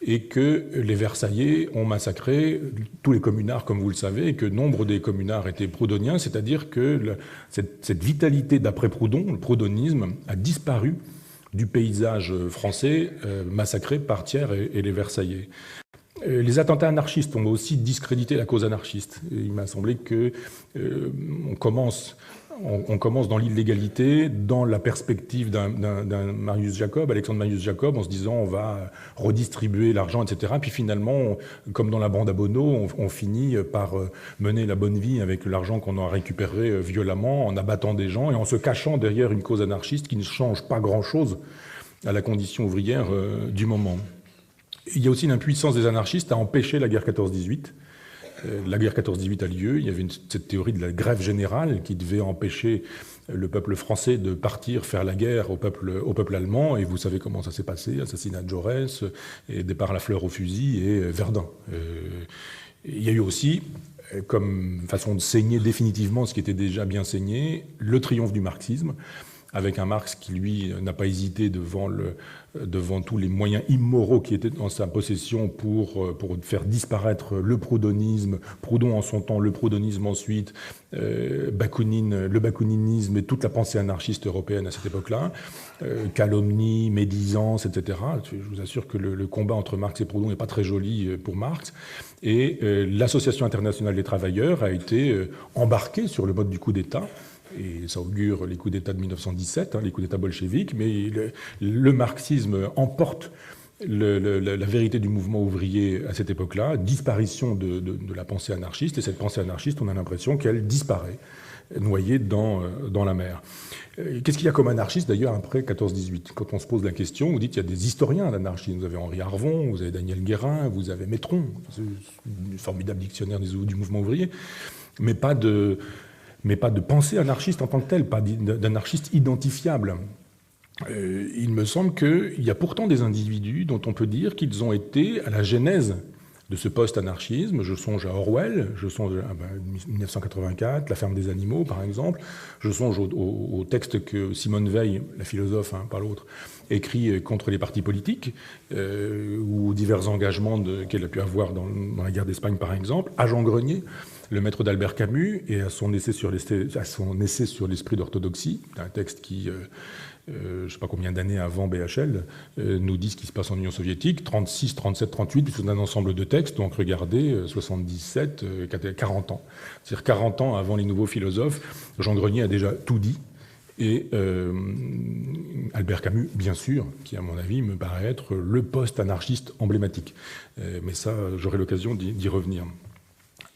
Et que les Versaillais ont massacré tous les communards, comme vous le savez, et que nombre des communards étaient proudhoniens, c'est-à-dire que cette vitalité d'après Proudhon, le proudhonisme, a disparu du paysage français massacré par Thiers et les Versaillais. Les attentats anarchistes ont aussi discrédité la cause anarchiste. Il m'a semblé qu'on commence on commence dans l'illégalité, dans la perspective d'un Marius Jacob, Alexandre Marius Jacob, en se disant on va redistribuer l'argent, etc. Puis finalement, comme dans la bande à Bono, on finit par mener la bonne vie avec l'argent qu'on a récupéré violemment, en abattant des gens et en se cachant derrière une cause anarchiste qui ne change pas grand-chose à la condition ouvrière du moment. Il y a aussi l'impuissance des anarchistes à empêcher la guerre 14-18. La guerre 14-18 a lieu, il y avait cette théorie de la grève générale qui devait empêcher le peuple français de partir faire la guerre au peuple allemand, et vous savez comment ça s'est passé, assassinat de Jaurès, et départ à la fleur au fusil, et Verdun. Il y a eu aussi, comme façon de saigner définitivement ce qui était déjà bien saigné, le triomphe du marxisme, avec un Marx qui, lui, n'a pas hésité devant tous les moyens immoraux qui étaient dans sa possession pour faire disparaître le proudhonisme, Proudhon en son temps, le proudhonisme ensuite, le bakouninisme et toute la pensée anarchiste européenne à cette époque-là, calomnie, médisance, etc. Je vous assure que le combat entre Marx et Proudhon n'est pas très joli pour Marx. Et l'Association internationale des travailleurs a été embarquée sur le mode du coup d'État. Et ça augure les coups d'État de 1917, les coups d'État bolcheviques, mais le marxisme emporte la vérité du mouvement ouvrier à cette époque-là, disparition de la pensée anarchiste, et cette pensée anarchiste, on a l'impression qu'elle disparaît, noyée dans la mer. Qu'est-ce qu'il y a comme anarchiste d'ailleurs après 14-18 ? Quand on se pose la question, vous dites qu'il y a des historiens d'anarchisme. Vous avez Henri Arvon, vous avez Daniel Guérin, vous avez Métron, un formidable dictionnaire du mouvement ouvrier, mais pas de pensée anarchiste en tant que telle, pas d'anarchiste identifiable. Il me semble qu'il y a pourtant des individus dont on peut dire qu'ils ont été à la genèse de ce post-anarchisme. Je songe à Orwell, je songe à 1984, La ferme des animaux par exemple, je songe au texte que Simone Veil, la philosophe, pas l'autre, écrit contre les partis politiques, ou divers engagements qu'elle a pu avoir dans la guerre d'Espagne par exemple, à Jean Grenier, le maître d'Albert Camus, et à son essai sur l'esprit d'orthodoxie, un texte qui, je ne sais pas combien d'années avant BHL, nous dit ce qui se passe en Union soviétique, 36, 37, 38, puis c'est un ensemble de textes, donc regardez, 77, 40 ans. C'est-à-dire 40 ans avant les nouveaux philosophes, Jean Grenier a déjà tout dit, et Albert Camus, bien sûr, qui à mon avis me paraît être le post-anarchiste emblématique. Mais ça, j'aurai l'occasion d'y revenir.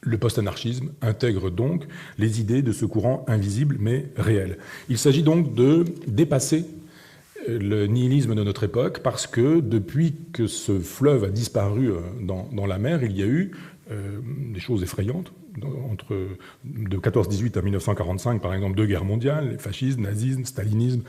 Le post-anarchisme intègre donc les idées de ce courant invisible mais réel. Il s'agit donc de dépasser le nihilisme de notre époque parce que depuis que ce fleuve a disparu dans la mer, il y a eu des choses effrayantes. De 14-18 à 1945, par exemple, 2 guerres mondiales, fascisme, nazisme, stalinisme,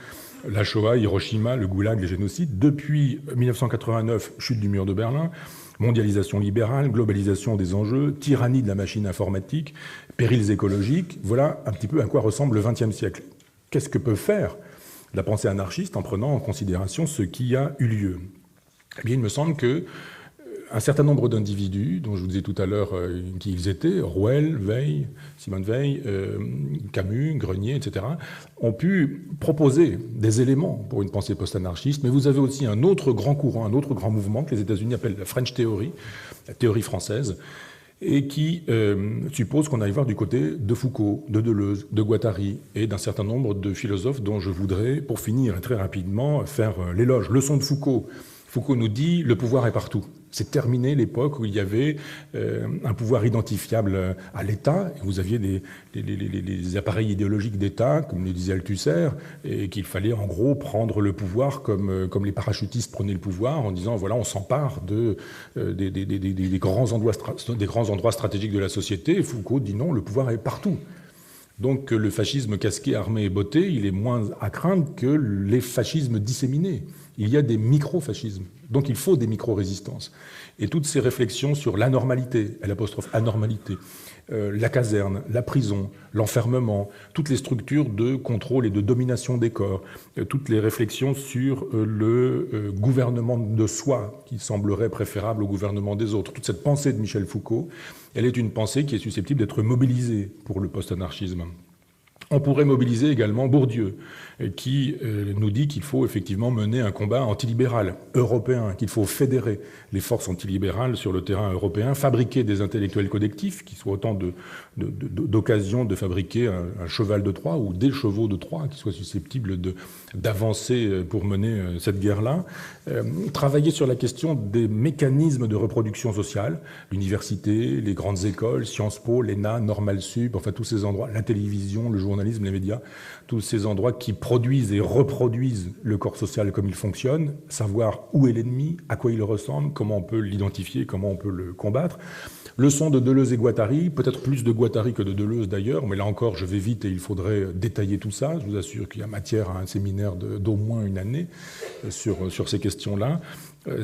la Shoah, Hiroshima, le goulag, les génocides. Depuis 1989, chute du mur de Berlin, mondialisation libérale, globalisation des enjeux, tyrannie de la machine informatique, périls écologiques. Voilà un petit peu à quoi ressemble le XXe siècle. Qu'est-ce que peut faire la pensée anarchiste en prenant en considération ce qui a eu lieu ? Eh bien, il me semble que un certain nombre d'individus, dont je vous disais tout à l'heure qui ils étaient, Orwell, Veil, Simone Veil, Camus, Grenier, etc., ont pu proposer des éléments pour une pensée post-anarchiste, mais vous avez aussi un autre grand courant, un autre grand mouvement que les États-Unis appellent la French Theory, la théorie française, et qui suppose qu'on aille voir du côté de Foucault, de Deleuze, de Guattari et d'un certain nombre de philosophes dont je voudrais, pour finir très rapidement, faire l'éloge. Leçon de Foucault. Foucault nous dit « le pouvoir est partout ». C'est terminé l'époque où il y avait un pouvoir identifiable à l'État. Vous aviez des appareils idéologiques d'État, comme le disait Althusser, et qu'il fallait en gros prendre le pouvoir comme les parachutistes prenaient le pouvoir, en disant voilà, on s'empare des grands endroits stratégiques de la société. Et Foucault dit non, le pouvoir est partout. Donc le fascisme casqué, armé et botté, il est moins à craindre que les fascismes disséminés. Il y a des micro-fascismes. Donc il faut des micro-résistances. Et toutes ces réflexions sur l'anormalité, l'apostrophe anormalité, la caserne, la prison, l'enfermement, toutes les structures de contrôle et de domination des corps, toutes les réflexions sur le gouvernement de soi qui semblerait préférable au gouvernement des autres, toute cette pensée de Michel Foucault, elle est une pensée qui est susceptible d'être mobilisée pour le post-anarchisme. On pourrait mobiliser également Bourdieu, qui nous dit qu'il faut effectivement mener un combat antilibéral européen, qu'il faut fédérer les forces antilibérales sur le terrain européen, fabriquer des intellectuels collectifs qui soient autant d'occasions de fabriquer un cheval de Troie ou des chevaux de Troie qui soient susceptibles d'avancer pour mener cette guerre-là. Travailler sur la question des mécanismes de reproduction sociale, l'université, les grandes écoles, Sciences Po, l'ENA, Normal Sup, enfin tous ces endroits, la télévision, le journalisme, les médias, tous ces endroits qui produisent et reproduisent le corps social comme il fonctionne, savoir où est l'ennemi, à quoi il ressemble, comment on peut l'identifier, comment on peut le combattre. Leçon de Deleuze et Guattari, peut-être plus de Guattari que de Deleuze d'ailleurs, mais là encore je vais vite et il faudrait détailler tout ça. Je vous assure qu'il y a matière à un séminaire d'au moins une année sur ces questions-là.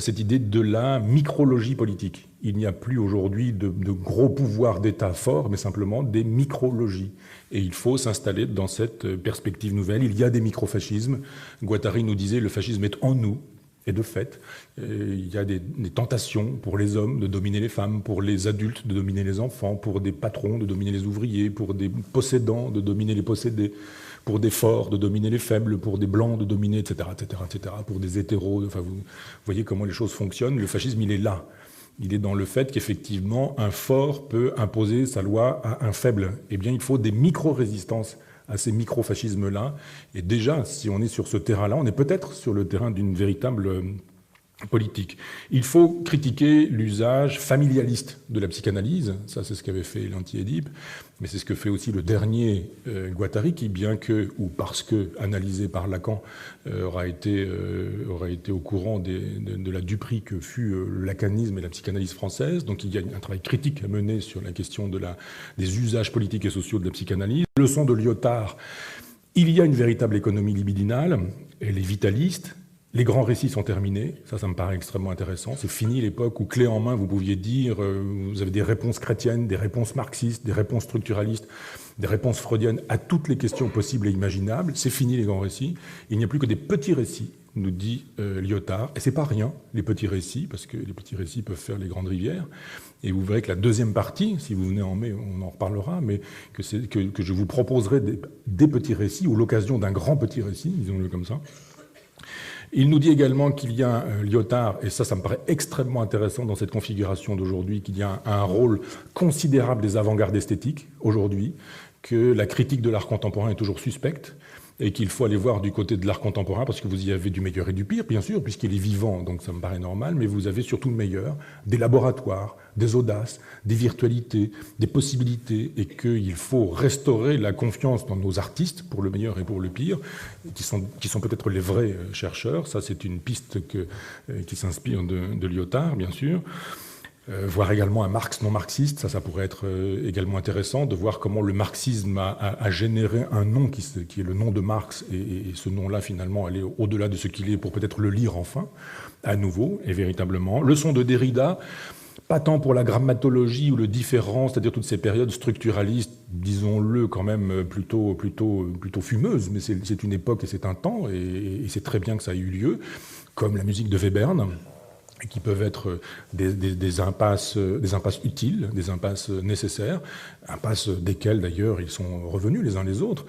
Cette idée de la micrologie politique. Il n'y a plus aujourd'hui de gros pouvoirs d'État forts, mais simplement des micrologies. Et il faut s'installer dans cette perspective nouvelle. Il y a des microfascismes. Guattari nous disait le fascisme est en nous. Et de fait, il y a des tentations pour les hommes de dominer les femmes, pour les adultes de dominer les enfants, pour des patrons de dominer les ouvriers, pour des possédants de dominer les possédés, pour des forts de dominer les faibles, pour des blancs de dominer, etc., etc., etc., pour des hétéros. Enfin, vous voyez comment les choses fonctionnent. Le fascisme, il est là. Il est dans le fait qu'effectivement, un fort peut imposer sa loi à un faible. Eh bien, il faut des micro-résistances à ces micro-fascismes-là. Et déjà, si on est sur ce terrain-là, on est peut-être sur le terrain d'une véritable politique. Il faut critiquer l'usage familialiste de la psychanalyse. Ça, c'est ce qu'avait fait l'anti-Édipe. Mais c'est ce que fait aussi le dernier Guattari, qui, bien que, ou parce que, analysé par Lacan, aura été au courant de la duperie que fut le lacanisme et la psychanalyse française. Donc il y a un travail critique à mener sur la question des usages politiques et sociaux de la psychanalyse. Leçon de Lyotard, il y a une véritable économie libidinale, elle est vitaliste. Les grands récits sont terminés, ça me paraît extrêmement intéressant. C'est fini l'époque où, clé en main, vous pouviez dire, vous avez des réponses chrétiennes, des réponses marxistes, des réponses structuralistes, des réponses freudiennes à toutes les questions possibles et imaginables. C'est fini les grands récits. Il n'y a plus que des petits récits, nous dit Lyotard. Et c'est pas rien, les petits récits, parce que les petits récits peuvent faire les grandes rivières. Et vous verrez que la deuxième partie, si vous venez en mai, on en reparlera, mais que je vous proposerai des petits récits, ou l'occasion d'un grand petit récit, disons-le comme ça. Il nous dit également qu'il y a Lyotard, et ça me paraît extrêmement intéressant dans cette configuration d'aujourd'hui, qu'il y a un rôle considérable des avant-gardes esthétiques aujourd'hui, que la critique de l'art contemporain est toujours suspecte, et qu'il faut aller voir du côté de l'art contemporain, parce que vous y avez du meilleur et du pire, bien sûr, puisqu'il est vivant, donc ça me paraît normal, mais vous avez surtout le meilleur, des laboratoires, des audaces, des virtualités, des possibilités, et qu'il faut restaurer la confiance dans nos artistes, pour le meilleur et pour le pire, qui sont peut-être les vrais chercheurs. Ça, c'est une piste qui s'inspire de Lyotard, bien sûr. Voir également un Marx non marxiste, ça pourrait être également intéressant de voir comment le marxisme a généré un nom qui est le nom de Marx, et ce nom-là finalement aller au-delà de ce qu'il est pour peut-être le lire enfin, à nouveau et véritablement. Leçon de Derrida, pas tant pour la grammatologie ou le différent, c'est-à-dire toutes ces périodes structuralistes, disons-le quand même plutôt fumeuses, mais c'est une époque et c'est un temps, et c'est très bien que ça ait eu lieu, comme la musique de Webern, qui peuvent être des impasses utiles, des impasses nécessaires, impasses desquelles d'ailleurs ils sont revenus les uns les autres.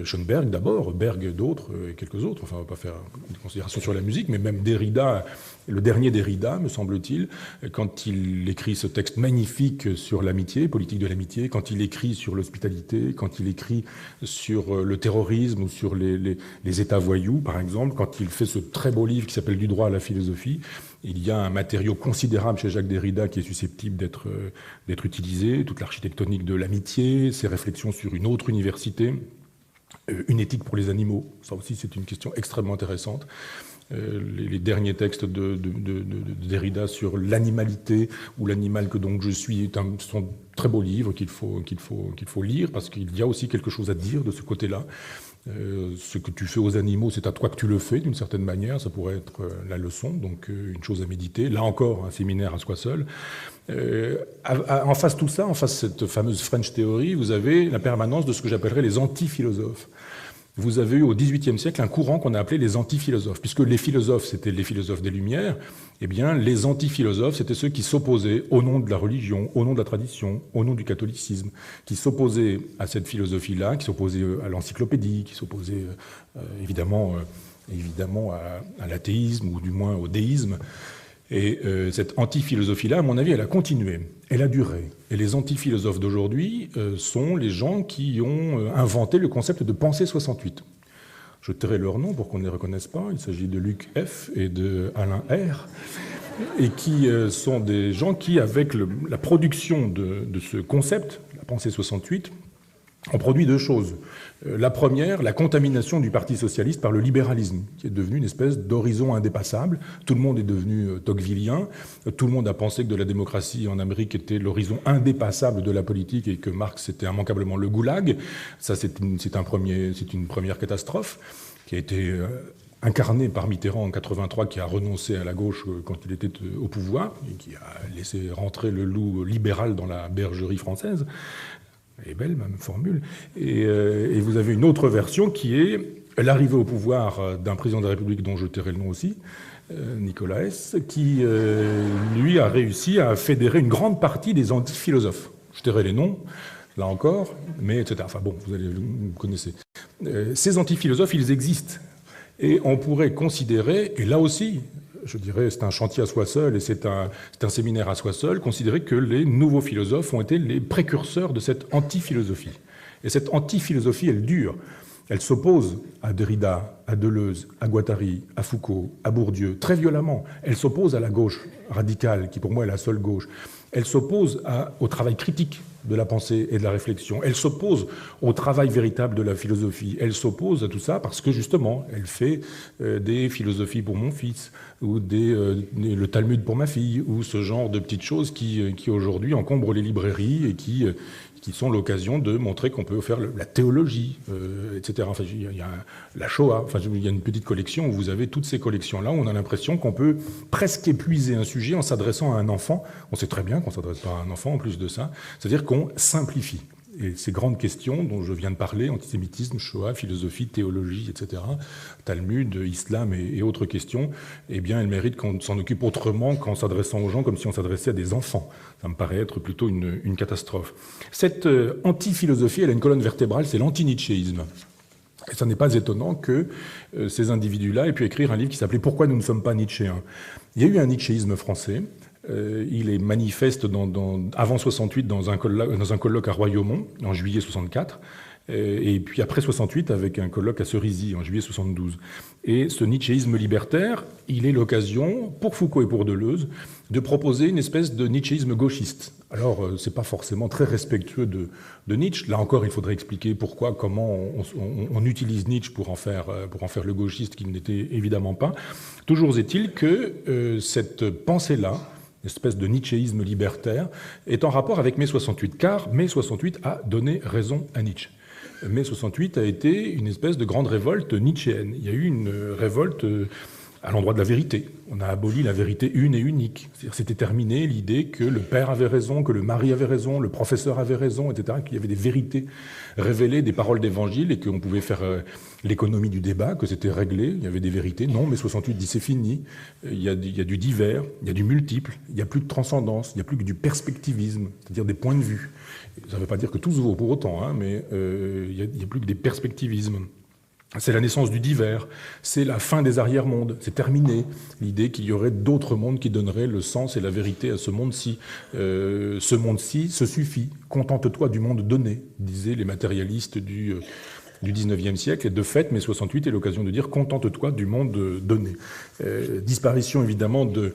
Schoenberg d'abord, Berg d'autres, et quelques autres, enfin on va pas faire des considérations sur la musique, mais même Derrida, le dernier Derrida, me semble-t-il, quand il écrit ce texte magnifique sur l'amitié, politique de l'amitié, quand il écrit sur l'hospitalité, quand il écrit sur le terrorisme ou sur les États voyous, par exemple, quand il fait ce très beau livre qui s'appelle Du droit à la philosophie, il y a un matériau considérable chez Jacques Derrida qui est susceptible d'être utilisé, toute l'architectonique de l'amitié, ses réflexions sur une autre université, une éthique pour les animaux, ça aussi c'est une question extrêmement intéressante. Les derniers textes de Derrida sur l'animalité ou l'animal que donc je suis sont très beaux livres qu'il faut lire parce qu'il y a aussi quelque chose à dire de ce côté-là. Ce que tu fais aux animaux, c'est à toi que tu le fais d'une certaine manière, ça pourrait être la leçon, donc une chose à méditer. Là encore, un séminaire à soi seul. En face de tout ça, en face de cette fameuse French Theory, vous avez la permanence de ce que j'appellerais les anti-philosophes. vous avez eu au XVIIIe siècle un courant qu'on a appelé les antiphilosophes. Puisque les philosophes, c'était les philosophes des Lumières, eh bien, les antiphilosophes, c'était ceux qui s'opposaient au nom de la religion, au nom de la tradition, au nom du catholicisme, qui s'opposaient à cette philosophie-là, qui s'opposaient à l'encyclopédie, qui s'opposaient évidemment à l'athéisme, ou du moins au déisme. Et cette antiphilosophie-là, à mon avis, elle a continué, elle a duré. Et les antiphilosophes d'aujourd'hui sont les gens qui ont inventé le concept de pensée 68. Je tairai leur nom pour qu'on ne les reconnaisse pas. Il s'agit de Luc F. et de Alain R. Et qui sont des gens qui, avec la production de ce concept, la pensée 68, ont produit deux choses. La première, la contamination du Parti socialiste par le libéralisme, qui est devenu une espèce d'horizon indépassable. Tout le monde est devenu tocquevillien. Tout le monde a pensé que de la démocratie en Amérique était l'horizon indépassable de la politique et que Marx était immanquablement le goulag. Ça, c'est une première catastrophe qui a été incarnée par Mitterrand en 83, qui a renoncé à la gauche quand il était au pouvoir et qui a laissé rentrer le loup libéral dans la bergerie française. Elle est belle, même formule. Et vous avez une autre version qui est l'arrivée au pouvoir d'un président de la République dont je tairai le nom aussi, Nicolas S., qui, lui, a réussi à fédérer une grande partie des antiphilosophes. Je tairai les noms, là encore, mais etc. Enfin bon, vous connaissez. Ces antiphilosophes, ils existent. Et on pourrait considérer, et là aussi, je dirais, c'est un chantier à soi seul et c'est un séminaire à soi seul, considérer que les nouveaux philosophes ont été les précurseurs de cette antiphilosophie. Et cette antiphilosophie, elle dure. Elle s'oppose à Derrida, à Deleuze, à Guattari, à Foucault, à Bourdieu, très violemment. Elle s'oppose à la gauche radicale, qui pour moi est la seule gauche. Elle s'oppose au travail critique de la pensée et de la réflexion. Elle s'oppose au travail véritable de la philosophie. Elle s'oppose à tout ça parce que, justement, elle fait des philosophies pour mon fils, ou le Talmud pour ma fille, ou ce genre de petites choses qui aujourd'hui encombrent les librairies et qui sont l'occasion de montrer qu'on peut faire la théologie, etc. Enfin, il y a la Shoah, enfin, il y a une petite collection où vous avez toutes ces collections-là, où on a l'impression qu'on peut presque épuiser un sujet en s'adressant à un enfant. On sait très bien qu'on ne s'adresse pas à un enfant en plus de ça, c'est-à-dire qu'on simplifie. Et ces grandes questions dont je viens de parler, antisémitisme, Shoah, philosophie, théologie, etc., Talmud, islam et autres questions, eh bien, elles méritent qu'on s'en occupe autrement qu'en s'adressant aux gens comme si on s'adressait à des enfants. Ça me paraît être plutôt une catastrophe. Cette anti-philosophie, elle a une colonne vertébrale, c'est l'anti-nietzschéisme. Et ça n'est pas étonnant que ces individus-là aient pu écrire un livre qui s'appelait « Pourquoi nous ne sommes pas nietzschéens ». Il y a eu un nietzschéisme français. Il est manifeste avant 68 dans un colloque à Royaumont, en juillet 64, et puis après 68 avec un colloque à Cerisy, en juillet 72. Et ce nietzschéisme libertaire, il est l'occasion, pour Foucault et pour Deleuze, de proposer une espèce de nietzschéisme gauchiste. Alors, c'est pas forcément très respectueux de Nietzsche. Là encore, il faudrait expliquer pourquoi, comment on utilise Nietzsche pour en faire le gauchiste qu'il n'était évidemment pas. Toujours est-il que cette pensée-là, une espèce de nietzschéisme libertaire, est en rapport avec mai 68, car mai 68 a donné raison à Nietzsche. Mai 68 a été une espèce de grande révolte nietzschéenne. Il y a eu une révolte à l'endroit de la vérité. On a aboli la vérité une et unique. C'est-à-dire, c'était terminé l'idée que le père avait raison, que le mari avait raison, le professeur avait raison, etc., qu'il y avait des vérités révélées, des paroles d'évangile, et qu'on pouvait faire l'économie du débat, que c'était réglé, il y avait des vérités. Non, mais 68 dit c'est fini, il y a du divers, il y a du multiple, il n'y a plus de transcendance, il n'y a plus que du perspectivisme, c'est-à-dire des points de vue. Ça ne veut pas dire que tout se vaut pour autant, hein, mais il n'y a plus que des perspectivismes. C'est la naissance du divers, c'est la fin des arrière-mondes, c'est terminé. L'idée qu'il y aurait d'autres mondes qui donneraient le sens et la vérité à ce monde-ci. Ce monde-ci se suffit, contente-toi du monde donné, disaient les matérialistes du 19e siècle. Et de fait, mai 68 est l'occasion de dire contente-toi du monde donné. Disparition évidemment de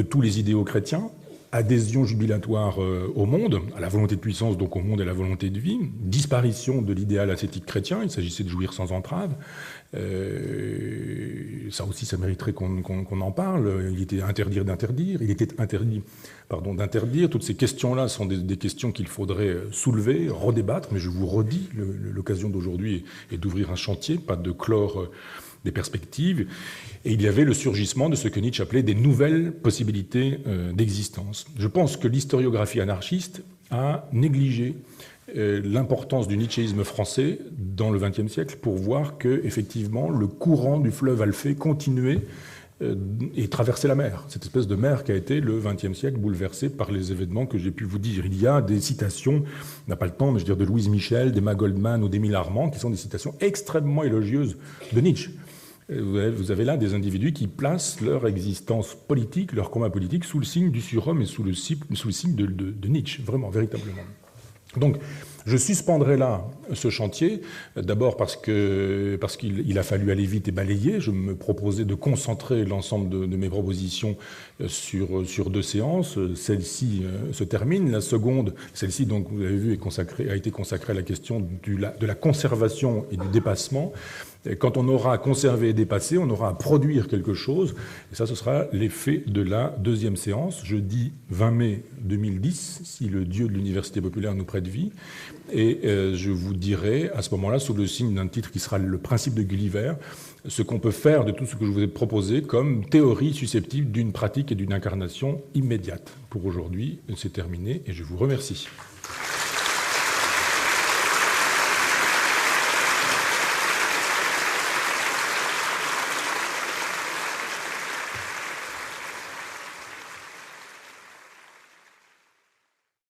tous les idéaux chrétiens. Adhésion jubilatoire au monde, à la volonté de puissance, donc au monde et à la volonté de vie, disparition de l'idéal ascétique chrétien, il s'agissait de jouir sans entrave, ça aussi ça mériterait qu'on en parle, il était interdit d'interdire, toutes ces questions-là sont des questions qu'il faudrait soulever, redébattre, mais je vous redis, l'occasion d'aujourd'hui est d'ouvrir un chantier, pas de clore des perspectives, et il y avait le surgissement de ce que Nietzsche appelait des nouvelles possibilités d'existence. Je pense que l'historiographie anarchiste a négligé l'importance du nietzschéisme français dans le XXe siècle pour voir que, effectivement, le courant du fleuve Alphée continuait et traverser la mer, cette espèce de mer qui a été le XXe siècle bouleversée par les événements que j'ai pu vous dire. Il y a des citations, on n'a pas le temps, mais je veux dire de Louise Michel, d'Emma Goldman ou d'Émile Armand, qui sont des citations extrêmement élogieuses de Nietzsche. Vous avez là des individus qui placent leur existence politique, leur combat politique, sous le signe du surhomme et sous le signe de Nietzsche, vraiment, véritablement. Donc, je suspendrai là ce chantier, d'abord parce qu'il a fallu aller vite et balayer. Je me proposais de concentrer l'ensemble de mes propositions sur 2 séances. Celle-ci se termine. La seconde, celle-ci, donc, vous avez vu, a été consacrée à la question de la conservation et du dépassement. Et quand on aura conservé et dépassé, on aura à produire quelque chose. Et ça, ce sera l'effet de la 2e séance, jeudi 20 mai 2010, si le Dieu de l'Université populaire nous prête vie. Et je vous dirai, à ce moment-là, sous le signe d'un titre qui sera le principe de Gulliver, ce qu'on peut faire de tout ce que je vous ai proposé comme théorie susceptible d'une pratique et d'une incarnation immédiate. Pour aujourd'hui, c'est terminé et je vous remercie.